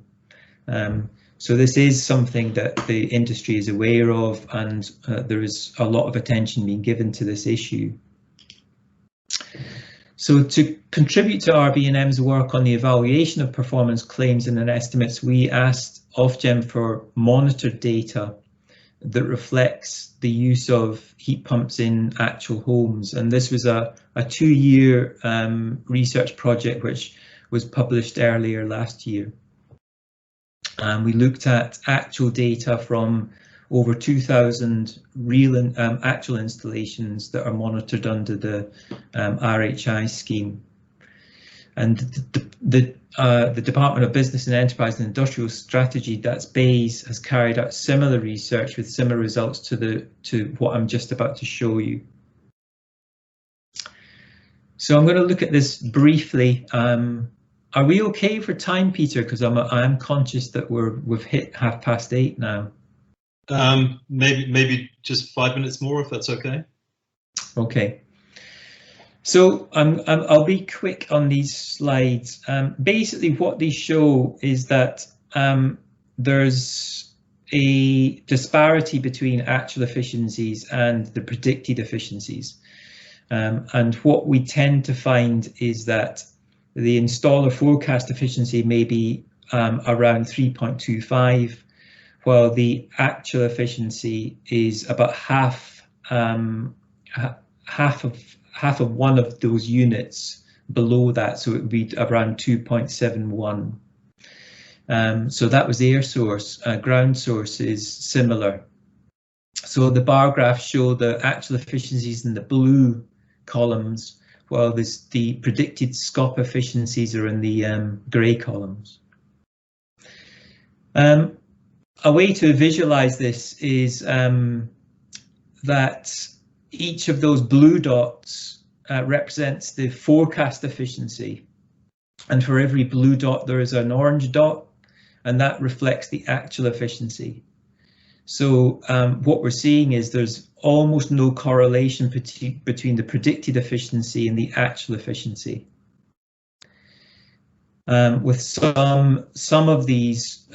Speaker 6: So this is something that the industry is aware of, and there is a lot of attention being given to this issue. So to contribute to RB&M's work on the evaluation of performance claims and estimates, we asked Ofgem for monitored data that reflects the use of heat pumps in actual homes. And this was a 2-year research project which was published earlier last year. We looked at actual data from over 2,000 real actual installations that are monitored under the RHI scheme. And the Department of Business and Enterprise and Industrial Strategy, that's BEIS, has carried out similar research with similar results to what I'm just about to show you. So I'm going to look at this briefly. Are we okay for time, Peter? Because I'm conscious that we've hit 8:30 now.
Speaker 1: Maybe just 5 minutes more, if that's okay. Okay.
Speaker 6: So I'll be quick on these slides. Basically, what these show is that there's a disparity between actual efficiencies and the predicted efficiencies. And what we tend to find is that the installer forecast efficiency may be around 3.25, while the actual efficiency is about half of one of those units below that, so it would be around 2.71. So that was air source. Ground source is similar. So the bar graphs show the actual efficiencies in the blue columns, while the predicted SCOP efficiencies are in the grey columns. A way to visualize this is that each of those blue dots represents the forecast efficiency, and for every blue dot there is an orange dot, and that reflects the actual efficiency. So what we're seeing is there's almost no correlation between the predicted efficiency and the actual efficiency. With some of these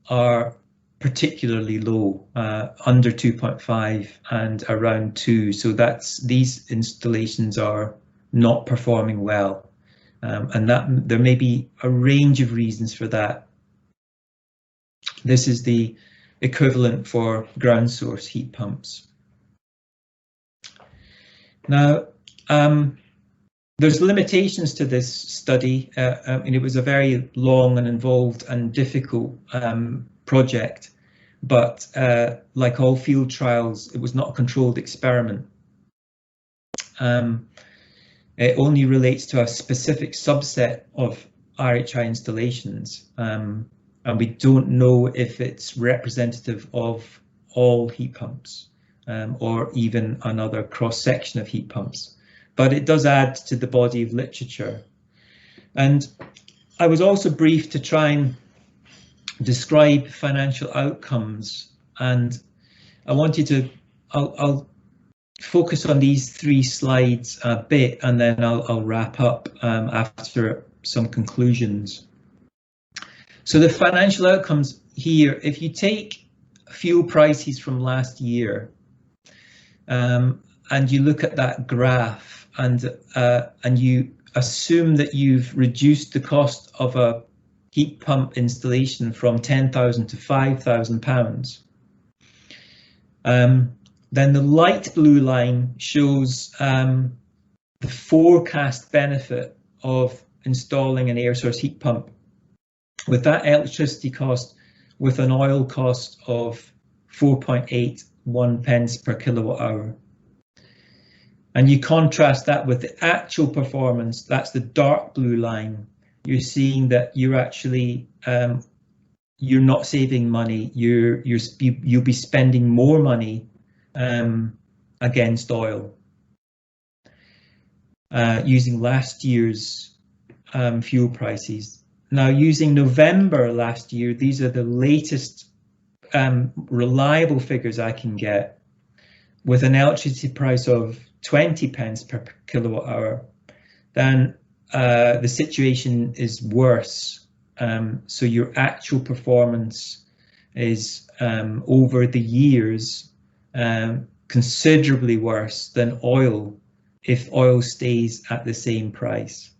Speaker 6: are particularly low, under 2.5 and around 2. So these installations are not performing well, and that there may be a range of reasons for that. This is the equivalent for ground source heat pumps. Now, there's limitations to this study, and it was a very long and involved and difficult project, but like all field trials, it was not a controlled experiment. It only relates to a specific subset of RHI installations, and we don't know if it's representative of all heat pumps or even another cross-section of heat pumps, but it does add to the body of literature. And I was also briefed to try and describe financial outcomes, and I wanted to, I'll focus on these 3 slides a bit, and then I'll wrap up after some conclusions. So the financial outcomes here, if you take fuel prices from last year and you look at that graph and you assume that you've reduced the cost of a heat pump installation from £10,000 to £5,000, then the light blue line shows the forecast benefit of installing an air source heat pump with that electricity cost, with an oil cost of 4.81 pence per kilowatt hour. And you contrast that with the actual performance, that's the dark blue line. You're seeing that you're actually you're not saving money. You'll be spending more money against oil using last year's fuel prices. Now, using November last year, these are the latest reliable figures I can get, with an electricity price of 20 pence per kilowatt hour. Then the situation is worse. So your actual performance is over the years considerably worse than oil if oil stays at the same price.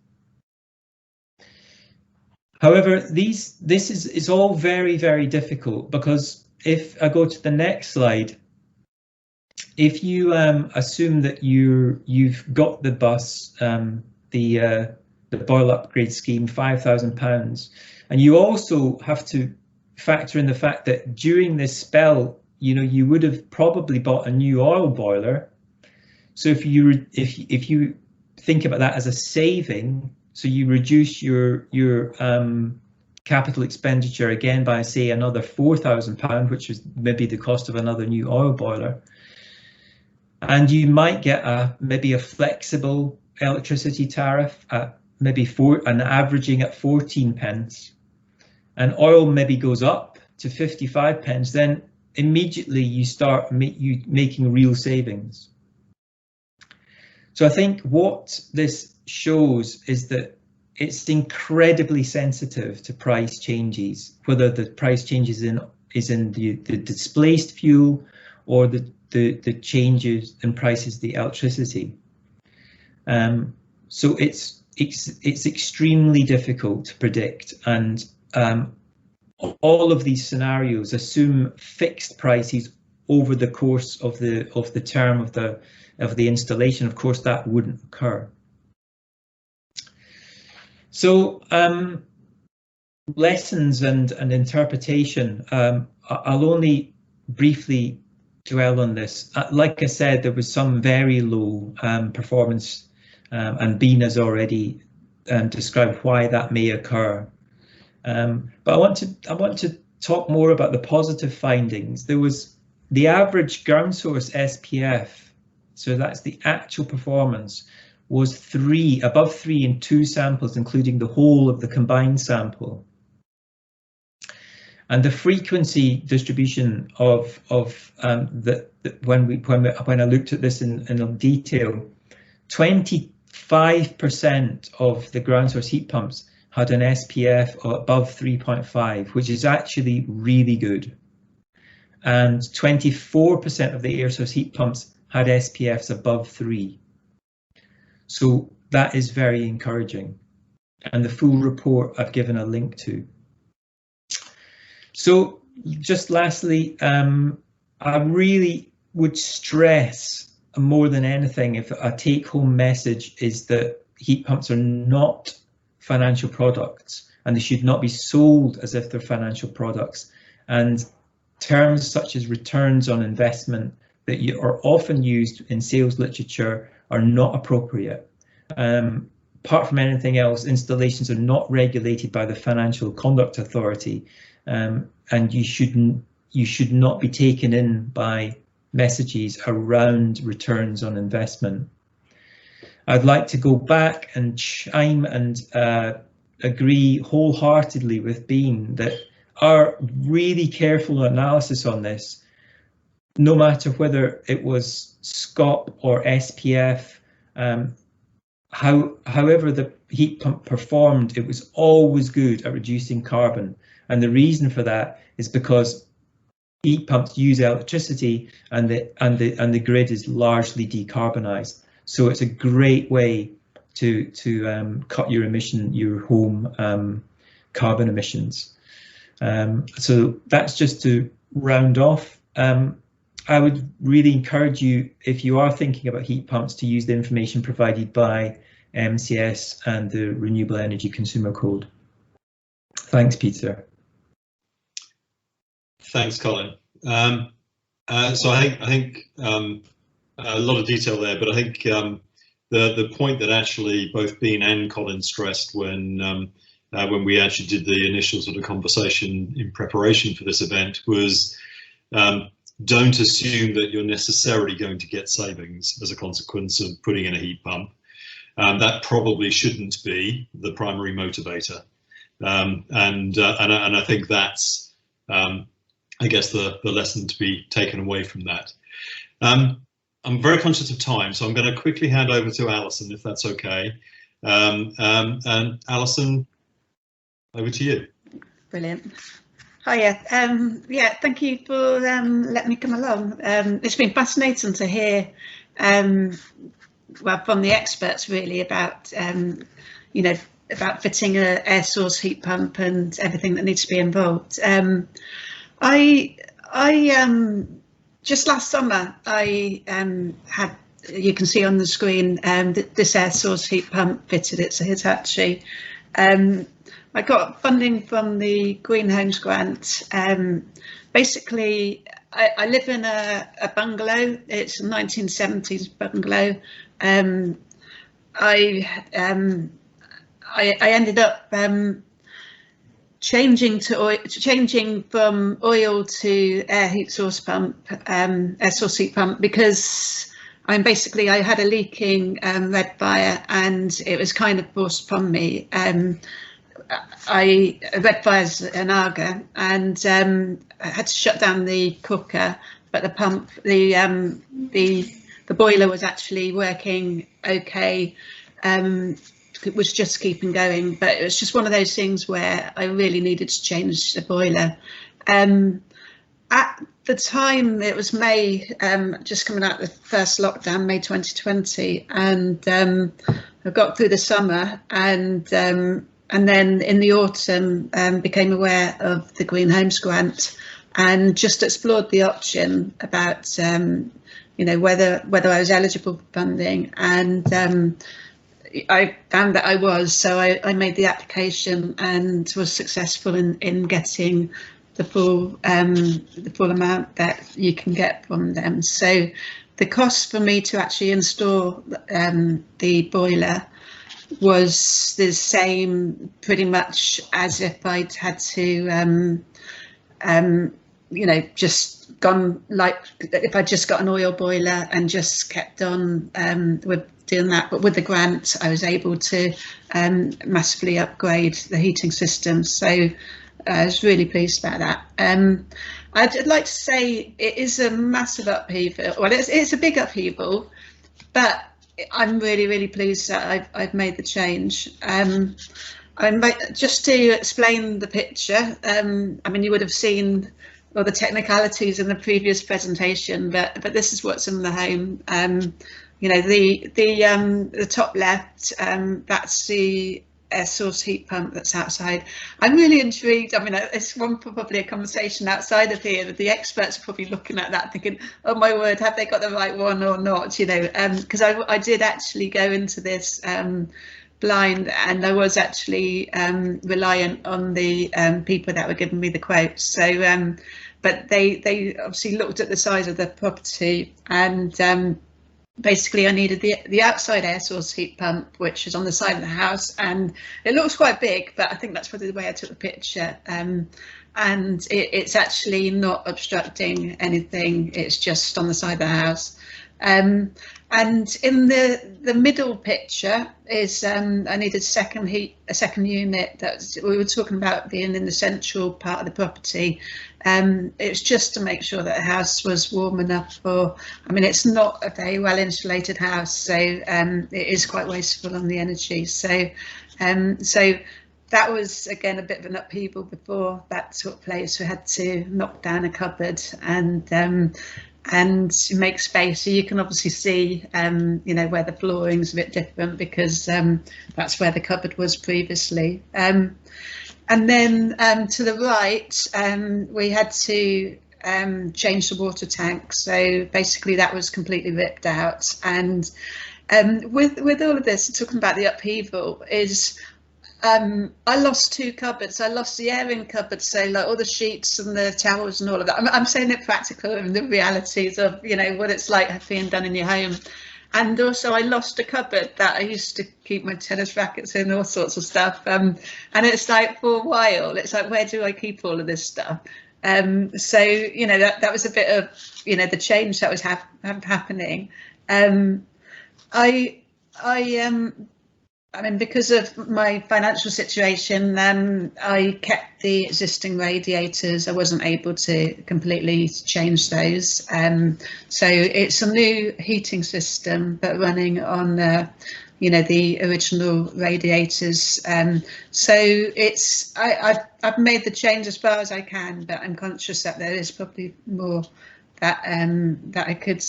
Speaker 6: However, this is all very, very difficult, because if I go to the next slide, if you assume that you've got the bus, the boiler upgrade scheme, £5,000, and you also have to factor in the fact that during this spell, you would have probably bought a new oil boiler. So if you think about that as a saving, So you reduce your capital expenditure again by, say, another £4,000, which is maybe the cost of another new oil boiler. And you might get maybe a flexible electricity tariff at maybe averaging at 14 pence. And oil maybe goes up to 55 pence, then immediately you start making real savings. So I think what this shows is that it's incredibly sensitive to price changes, whether the price changes is in the displaced fuel or the changes in prices of the electricity. So it's extremely difficult to predict, and all of these scenarios assume fixed prices over the course of the term of the installation. Of course, that wouldn't occur. So lessons and interpretation. I'll only briefly dwell on this. Like I said, there was some very low performance, and Bean has already described why that may occur. But I want to talk more about the positive findings. There was the average ground source SPF, so that's the actual performance, was above 3 in 2 samples, including the whole of the combined sample. And the frequency distribution of when I looked at this in detail, 25% of the ground source heat pumps had an SPF above 3.5, which is actually really good. And 24% of the air source heat pumps had SPFs above 3. So that is very encouraging. And the full report I've given a link to. So just lastly, I really would stress more than anything, if a take-home message is that heat pumps are not financial products, and they should not be sold as if they're financial products. And terms such as returns on investment that are often used in sales literature are not appropriate. Apart from anything else, installations are not regulated by the Financial Conduct Authority, and you should not be taken in by messages around returns on investment. I'd like to go back and chime and agree wholeheartedly with Bean that our really careful analysis on this, no matter whether it was SCOP or SPF, however the heat pump performed, it was always good at reducing carbon. And the reason for that is because heat pumps use electricity, and the grid is largely decarbonised. So it's a great way to cut your home carbon emissions. So that's just to round off. I would really encourage you, if you are thinking about heat pumps, to use the information provided by MCS and the Renewable Energy Consumer Code. Thanks, Peter.
Speaker 1: Thanks, Colin. So I think a lot of detail there, but I think the point that actually both Bean and Colin stressed when we actually did the initial sort of conversation in preparation for this event was don't assume that you're necessarily going to get savings as a consequence of putting in a heat pump. That probably shouldn't be the primary motivator, and I think that's I guess the lesson to be taken away from that. I'm very conscious of time, so I'm going to quickly hand over to Alison, if that's okay. And Alison, over to you.
Speaker 7: Brilliant. Hiya. Yeah, thank you for letting me come along. It's been fascinating to hear, well, from the experts really about, you know, about fitting an air source heat pump and everything that needs to be involved. Just last summer, I had, you can see on the screen, this air source heat pump fitted. It's a Hitachi. I got funding from the Green Homes Grant. Basically, I live in a bungalow. It's a 1970s bungalow. I ended up changing from oil to air heat source pump, air source heat pump, because basically I had a leaking red fire and it was kind of forced upon me. Red fire's an Aga, and I had to shut down the cooker, but the pump, the boiler was actually working okay. It was just keeping going, but it was just one of those things where I really needed to change the boiler. At the time, it was May, just coming out of the first lockdown, May 2020, and I got through the summer, and then in the autumn became aware of the Green Homes Grant, and just explored the option about whether I was eligible for funding, and I found that I was, so I made the application and was successful in getting the full amount that you can get from them. So the cost for me to actually install the boiler was the same pretty much as if I'd had to just gone, like if I just got an oil boiler and just kept on with doing that. But with the grant, I was able to massively upgrade the heating system. So I was really pleased about that. I'd like to say it is a massive upheaval. Well, it's a big upheaval, but I'm really, really pleased that I've made the change. Just to explain the picture, I mean, you would have seen all the technicalities in the previous presentation, but this is what's in the home. The top left, that's the air source heat pump that's outside. I'm really intrigued. I mean, it's probably a conversation outside of here. The experts are probably looking at that thinking, oh my word, have they got the right one or not? Because I did actually go into this blind, and I was actually reliant on the people that were giving me the quotes. So, but they obviously looked at the size of the property, and basically I needed the outside air source heat pump, which is on the side of the house, and it looks quite big, but I think that's probably the way I took the picture. And it's actually not obstructing anything, it's just on the side of the house. And in the middle picture is I needed a second unit. That we were talking about being in the central part of the property. It's just to make sure that the house was warm enough for. I mean, it's not a very well insulated house, so it is quite wasteful on the energy. So that was again a bit of an upheaval before that took place. We had to knock down a cupboard and make space, so you can obviously see where the flooring's a bit different, because that's where the cupboard was previously. And then to the right, we had to change the water tank, so basically that was completely ripped out. And with all of this, talking about the upheaval, is I lost two cupboards. I lost the airing cupboard, so like all the sheets and the towels and all of that. I'm saying it practical and the realities of what it's like being done in your home. And also I lost a cupboard that I used to keep my tennis rackets in, all sorts of stuff. And it's like, for a while, it's like, where do I keep all of this stuff? So that was a bit of the change that was happening. I mean, because of my financial situation, I kept the existing radiators. I wasn't able to completely change those. So it's a new heating system, but running on, the original radiators. So it's I've made the change as far as I can, but I'm conscious that there is probably more that I could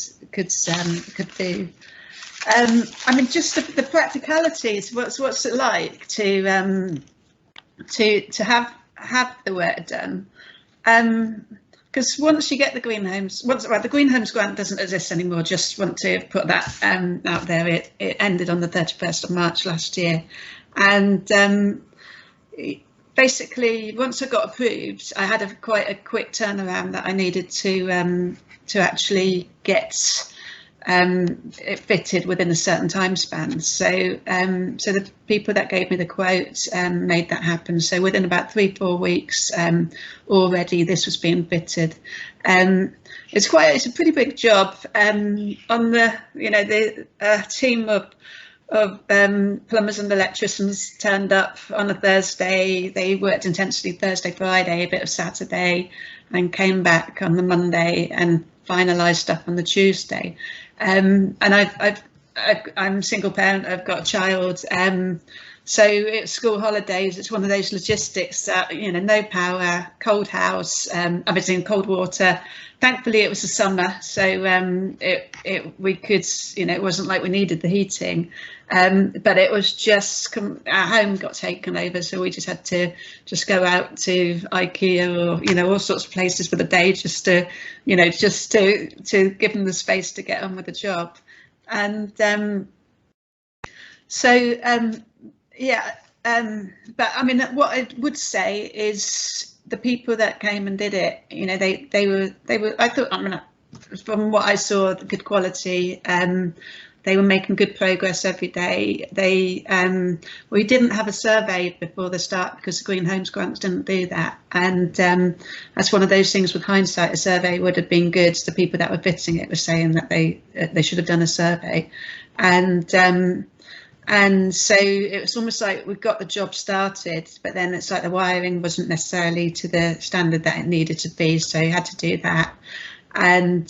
Speaker 7: do. I mean, just the practicalities. What's it like to have the work done? Because once you get the Green Homes, the Green Homes Grant doesn't exist anymore. Just want to put that out there. It ended on the 31st of March last year, and basically once I got approved, I had quite a quick turnaround that I needed to actually get it fitted within a certain time span. So so the people that gave me the quote made that happen. So within about 3-4 weeks already this was being fitted. It's a pretty big job. On the the team of plumbers and electricians turned up on a Thursday. They worked intensely Thursday, Friday, a bit of Saturday, and came back on the Monday and finalised stuff on the Tuesday. And I'm a single parent. I've got a child. So it's school holidays. It's one of those logistics that, no power, cold house, obviously in cold water. Thankfully, it was the summer, so we could, it wasn't like we needed the heating, but it was just our home got taken over, so we just had to go out to IKEA or all sorts of places for the day just to give them the space to get on with the job, and but I mean, what I would say is the people that came and did it, they were. I thought, from what I saw, the good quality. They were making good progress every day. We didn't have a survey before the start because the Green Homes Grants didn't do that, and that's one of those things. With hindsight, a survey would have been good. The people that were fitting it were saying that they should have done a survey, and so it was almost like we got the job started, but then it's like the wiring wasn't necessarily to the standard that it needed to be, so you had to do that. And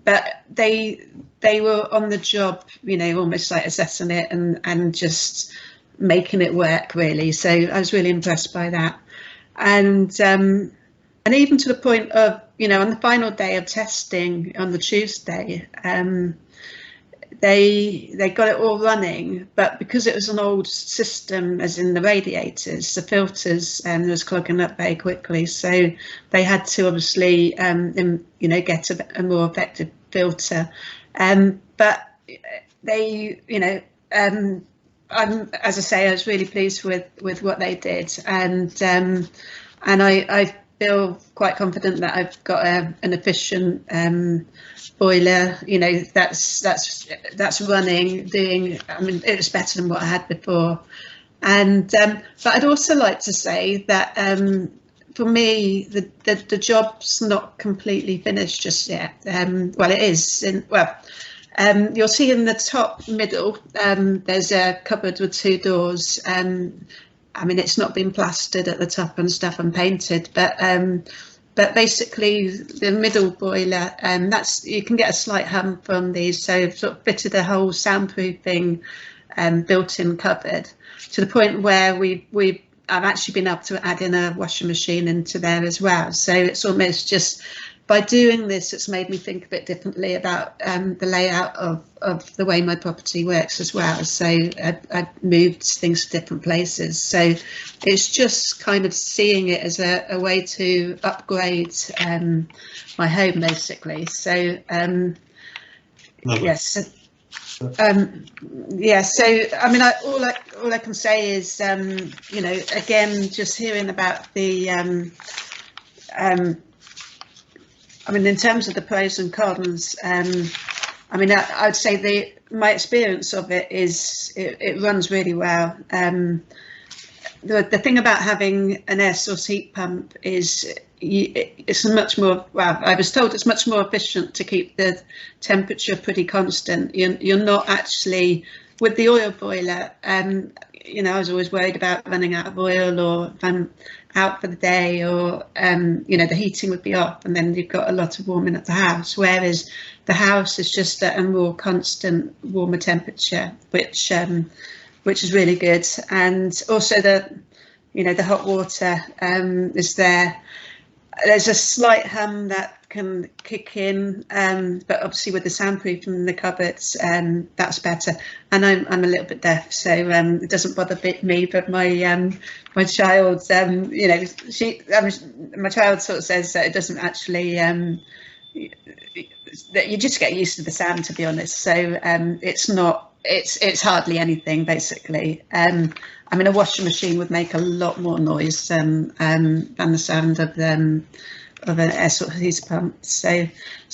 Speaker 7: but they were on the job, almost like assessing it and just making it work, really. So I was really impressed by that. And even to the point of, on the final day of testing on the Tuesday, they got it all running, but because it was an old system, as in the radiators, the filters was clogging up very quickly. So they had to obviously, get a more effective filter. But they, as I say, I was really pleased with what they did, and I feel quite confident that I've got an efficient boiler, that's running, doing. I mean, it was better than what I had before, and but I'd also like to say that for me, the job's not completely finished just yet. Well, it is. You'll see in the top middle, there's a cupboard with 2 doors. I mean, it's not been plastered at the top and stuff and painted, but basically the middle boiler, that's, you can get a slight hum from these. So I've sort of fitted a whole soundproofing built-in cupboard to the point where I've actually been able to add in a washing machine into there as well. So it's almost just, by doing this, it's made me think a bit differently about the layout of the way my property works as well. So I've moved things to different places. So it's just kind of seeing it as a way to upgrade my home, basically. So yes. Yeah, so I mean, all I can say is, again, just hearing about the I mean, in terms of the pros and cons, I mean, I would say my experience of it is it runs really well. The thing about having an air source heat pump is it's much more, well, I was told it's much more efficient to keep the temperature pretty constant. You're not actually, with the oil boiler, I was always worried about running out of oil, or if I'm out for the day, or the heating would be off, and then you've got a lot of warming at the house, whereas the house is just at a more constant warmer temperature, which is really good. And also the hot water is there. There's a slight hum that can kick in, but obviously with the soundproofing in the cupboards, that's better. And I'm a little bit deaf, so it doesn't bother me. But my child, my child sort of says that it doesn't actually. That you just get used to the sound, to be honest. So it's not. It's hardly anything, basically. I mean, a washing machine would make a lot more noise than the sound of an air source heat pump. So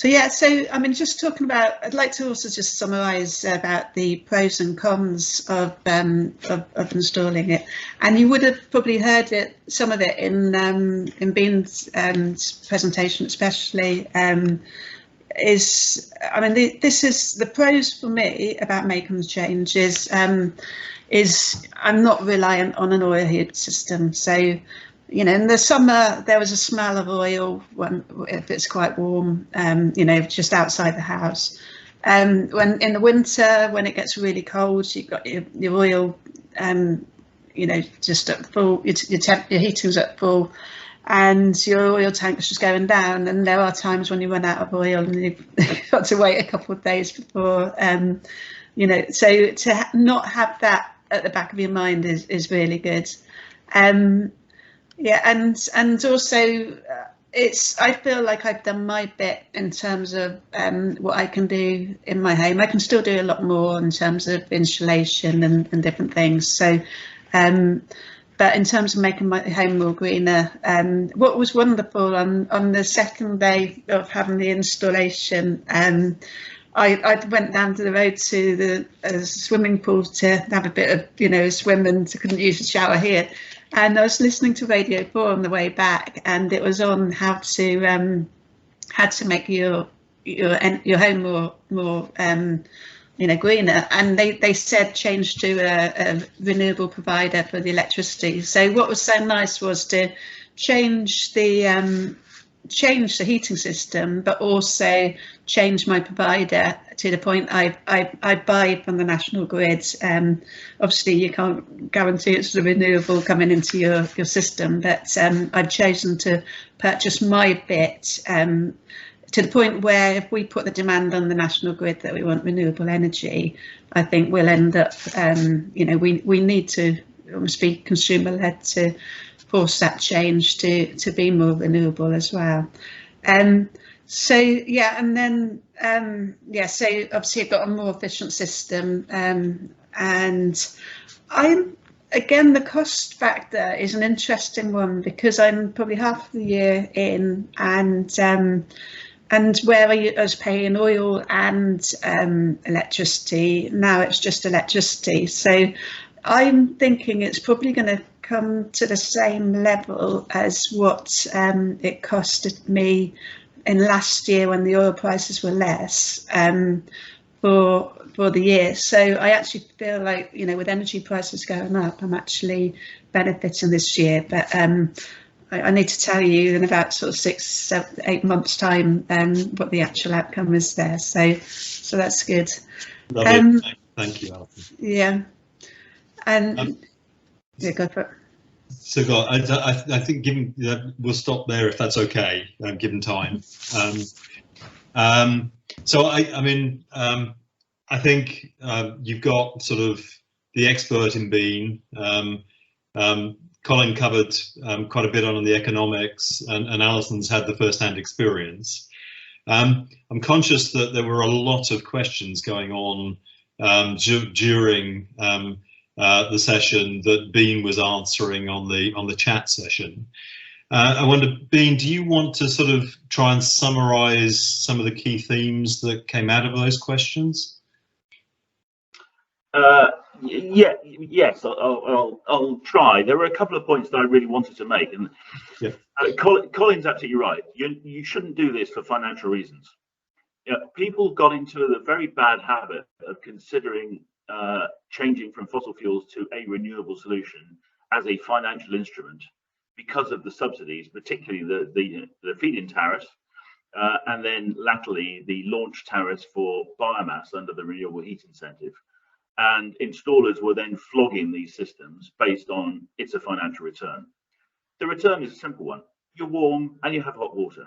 Speaker 7: yeah. So I mean, just talking about, I'd like to also just summarise about the pros and cons of installing it. And you would have probably heard it, some of it in Bean's presentation, especially. This is the pros for me about making the change is I'm not reliant on an oil heat system. So, you know, in the summer there was a smell of oil if it's quite warm, you know, just outside the house. When in the winter, when it gets really cold, you've got your oil, you know, just at full. Your heating's at full, and your oil tank's just going down. And there are times when you run out of oil and you've got to wait a couple of days before, you know. So to not have that at the back of your mind is really good. Yeah, and also I feel like I've done my bit in terms of what I can do in my home. I can still do a lot more in terms of insulation and different things. So, but in terms of making my home more greener, what was wonderful on the second day of having the installation, I went down to the road to the swimming pool to have a bit of, you know, swim, and I couldn't use the shower here. And I was listening to Radio 4 on the way back, and it was on how to make your home more you know, greener. And they said change to a renewable provider for the electricity. So what was so nice was to change the heating system, but also change my provider to the point I buy from the national grid. Obviously you can't guarantee it's the renewable coming into your system, but I've chosen to purchase my bit to the point where if we put the demand on the national grid that we want renewable energy, I think we'll end up, you know, we need to almost be consumer led to force that change to be more renewable as well. So yeah, and then yeah, so obviously I've got a more efficient system, and again, the cost factor is an interesting one because I'm probably half the year in, and where I was paying oil and electricity, now it's just electricity. So I'm thinking it's probably going to come to the same level as what it costed me in last year when the oil prices were less for the year. So I actually feel like, you know, with energy prices going up, I'm actually benefiting this year. But I need to tell you in about sort of 6, 7, 8 months time what the actual outcome is there. So that's good.
Speaker 1: Thank you, Alison.
Speaker 7: Yeah, and yeah, go for it.
Speaker 1: So, I think given we'll stop there if that's okay, given time. So I mean, I think you've got sort of the expert in Bean. Colin covered quite a bit on the economics, and Alison's had the first-hand experience. I'm conscious that there were a lot of questions going on during the session that Bean was answering on the chat session. I wonder, Bean, do you want to sort of try and summarise some of the key themes that came out of those questions?
Speaker 5: Yeah, yes, I'll try. There were a couple of points that I really wanted to make, and yeah. Colin's absolutely right. You shouldn't do this for financial reasons. You know, people got into the very bad habit of considering changing from fossil fuels to a renewable solution as a financial instrument because of the subsidies, particularly the feed-in tariffs, and then latterly the launch tariffs for biomass under the renewable heat incentive. And installers were then flogging these systems based on it's a financial return. The return is a simple one. You're warm and you have hot water.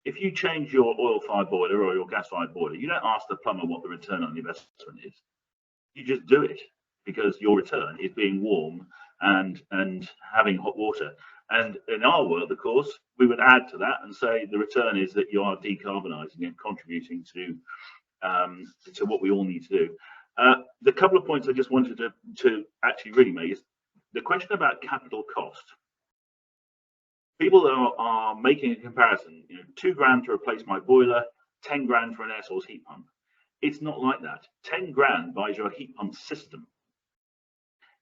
Speaker 5: If you change your oil-fired boiler or your gas-fired boiler, you don't ask the plumber what the return on the investment is. You just do it because your return is being warm and having hot water. And in our world, of course, we would add to that and say the return is that you are decarbonising and contributing to what we all need to do. The couple of points I just wanted to actually really make is the question about capital cost. People are making a comparison. 2 grand to replace my boiler, 10 grand for an air source heat pump. It's not like that. 10 grand buys you a heat pump system.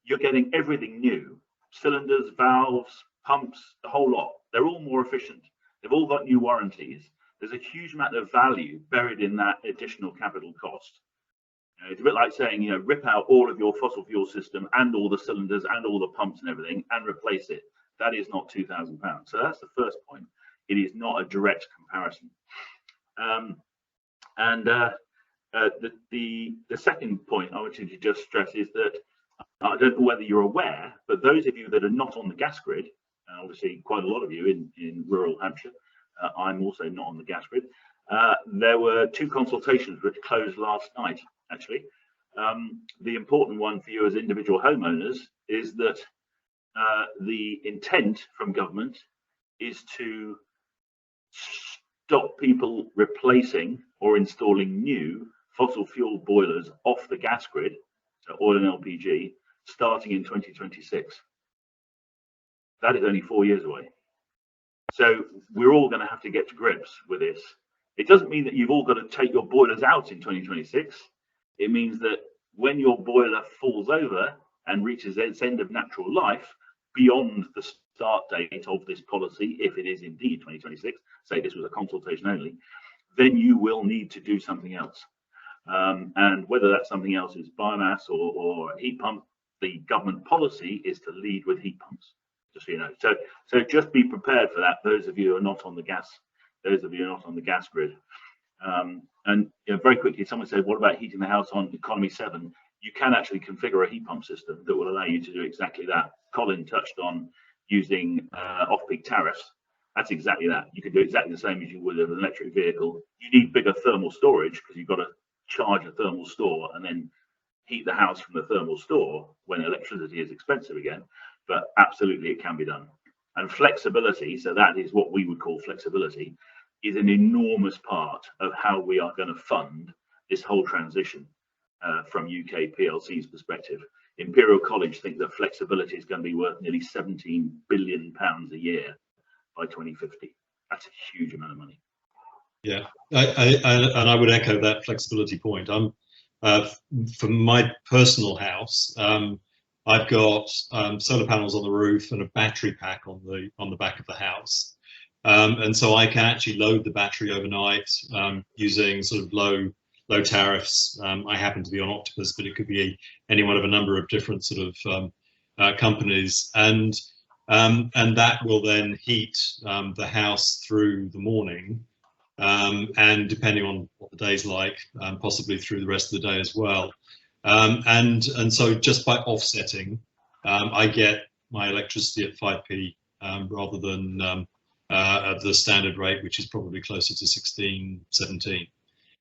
Speaker 5: You're getting everything new. Cylinders, valves, pumps, the whole lot. They're all more efficient. They've all got new warranties. There's a huge amount of value buried in that additional capital cost. It's a bit like saying, you know, rip out all of your fossil fuel system and all the cylinders and all the pumps and everything and replace it. That is not £2,000. So that's the first point. It is not a direct comparison. The second point I wanted to just stress is that I don't know whether you're aware, but those of you that are not on the gas grid, obviously quite a lot of you in rural Hampshire, I'm also not on the gas grid. There were 2 consultations which closed last night, actually. The important one for you as individual homeowners is that the intent from government is to stop people replacing or installing new fossil fuel boilers off the gas grid, so oil and LPG, starting in 2026. That is only 4 years away. So we're all going to have to get to grips with this. It doesn't mean that you've all got to take your boilers out in 2026. It means that when your boiler falls over and reaches its end of natural life, beyond the start date of this policy, if it is indeed 2026, say this was a consultation only, then you will need to do something else. And whether that something else is biomass or a heat pump, the government policy is to lead with heat pumps, just so you know. So just be prepared for that, those of you who are not on the gas, grid. And you know, very quickly, someone said, what about heating the house on economy 7? You can actually configure a heat pump system that will allow you to do exactly that. Colin touched on using off-peak tariffs. That's exactly that. You can do exactly the same as you would with an electric vehicle. You need bigger thermal storage because you've got to charge a thermal store and then heat the house from the thermal store when electricity is expensive again. But absolutely, it can be done. And flexibility, so that is what we would call flexibility, is an enormous part of how we are going to fund this whole transition from UK PLC's perspective. Imperial College think that flexibility is going to be worth nearly £17 billion a year by 2050. That's a huge amount of money.
Speaker 1: Yeah, I would echo that flexibility point. For my personal house, I've got solar panels on the roof and a battery pack on the back of the house, and so I can actually load the battery overnight using sort of low tariffs. I happen to be on Octopus, but it could be any one of a number of different sort of companies, and that will then heat the house through the morning, and depending on what the day's like, possibly through the rest of the day as well. And so just by offsetting, I get my electricity at 5p rather than at the standard rate, which is probably closer to 16, 17.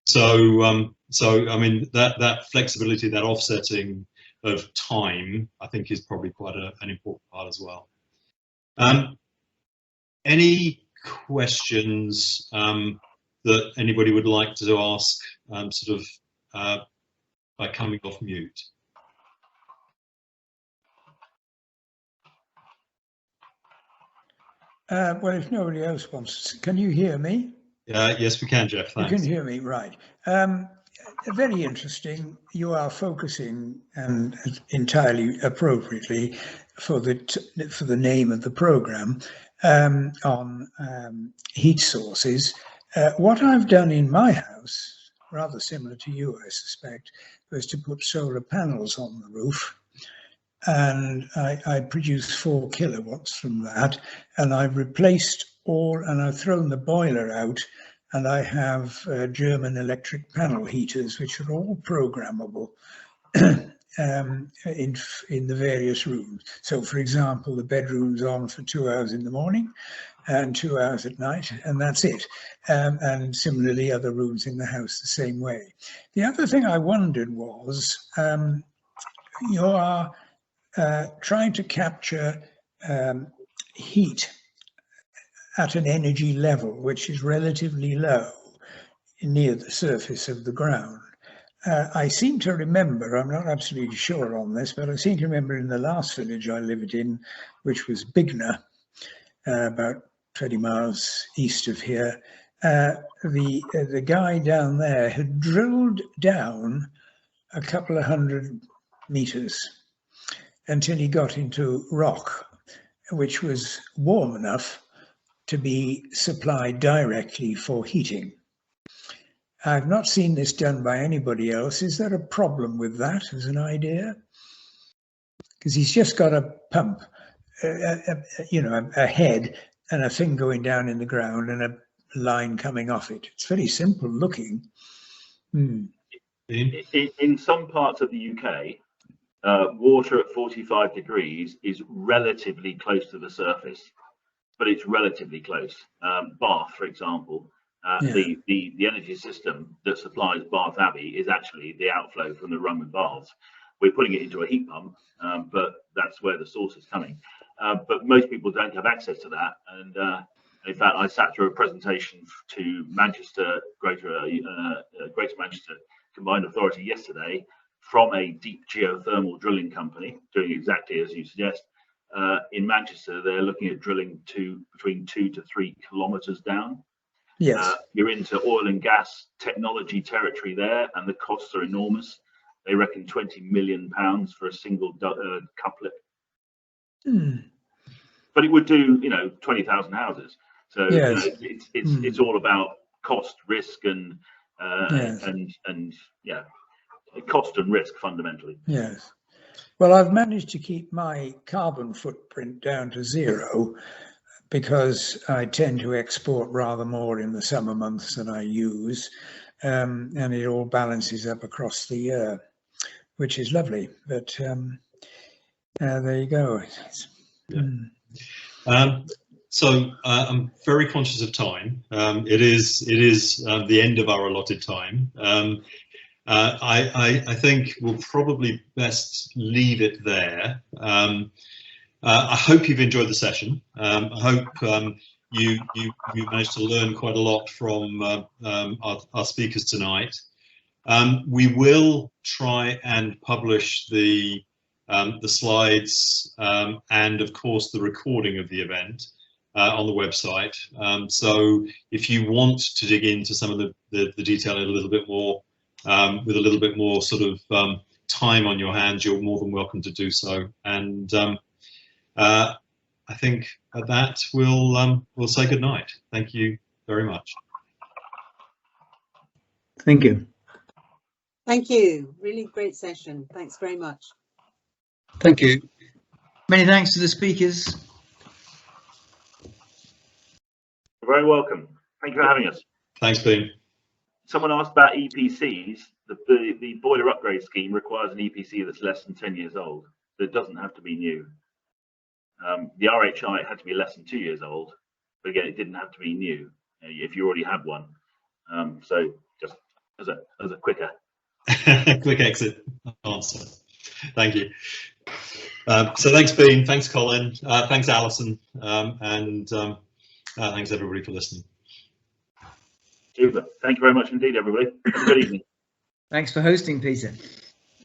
Speaker 1: So I mean, that flexibility, that offsetting of time, I think is probably quite an important part as well. Any questions that anybody would like to ask, sort of by coming off mute?
Speaker 8: Well, if nobody else wants to, can you hear me?
Speaker 1: Yes, we can, Jeff. Thanks.
Speaker 8: You can hear me, right. Very interesting. You are focusing, and entirely appropriately for the name of the programme, on heat sources. What I've done in my house, rather similar to you, I suspect, was to put solar panels on the roof. And I produced 4 kilowatts from that, and I've replaced all, and I've thrown the boiler out, and I have German electric panel heaters, which are all programmable in the various rooms. So, for example, the bedroom's on for 2 hours in the morning and 2 hours at night, and that's it. And similarly, other rooms in the house the same way. The other thing I wondered was, you are trying to capture heat at an energy level which is relatively low near the surface of the ground. I seem to remember, I'm not absolutely sure on this, but I seem to remember in the last village I lived in, which was Bignor, about 20 miles east of here. The guy down there had drilled down a couple of 100 meters until he got into rock, which was warm enough to be supplied directly for heating. I've not seen this done by anybody else. Is there a problem with that as an idea? Because he's just got a pump, a head and a thing going down in the ground and a line coming off it. It's very simple looking.
Speaker 5: In some parts of the UK, water at 45 degrees is relatively close to the surface, but it's relatively close. Bath, for example, the energy system that supplies Bath Abbey is actually the outflow from the Roman baths. We're putting it into a heat pump, but that's where the source is coming. But most people don't have access to that. And in fact, I sat through a presentation to Manchester, Greater Manchester Combined Authority yesterday from a deep geothermal drilling company doing exactly as you suggest. In Manchester, they're looking at drilling between 2 to 3 kilometres down.
Speaker 8: Yes.
Speaker 5: You're into oil and gas technology territory there, and the costs are enormous. They reckon £20 million for a single couplet. But it would do, 20,000 houses. So
Speaker 8: yes.
Speaker 5: It's all about cost, risk, and cost and risk fundamentally.
Speaker 8: Yes. Well, I've managed to keep my carbon footprint down to 0 because I tend to export rather more in the summer months than I use, and it all balances up across the year, which is lovely. But there you go.
Speaker 1: So I'm very conscious of time. It is the end of our allotted time. I think we'll probably best leave it there. I hope you've enjoyed the session. I hope you managed to learn quite a lot from our speakers tonight. We will try and publish the slides and of course the recording of the event on the website. So if you want to dig into some of the detail a little bit more, with a little bit more sort of time on your hands, you're more than welcome to do so. And I think at that we'll say good night. Thank you very much.
Speaker 8: Thank you.
Speaker 9: Thank you. Really great session. Thanks very much.
Speaker 10: Thank you. Many thanks to the speakers.
Speaker 5: You're very welcome. Thank you for having us.
Speaker 1: Thanks, Ben.
Speaker 5: Someone asked about EPCs. The boiler upgrade scheme requires an EPC that's less than 10 years old. So it doesn't have to be new. The RHI had to be less than 2 years old, but again, it didn't have to be new if you already had one. So just as a quicker
Speaker 1: quick exit answer. Thank you. So thanks, Ben. Thanks, Colin. Thanks, Alison. And thanks everybody for listening.
Speaker 5: Super. Thank you very much indeed, everybody. Have a good evening.
Speaker 10: Thanks for hosting, Peter.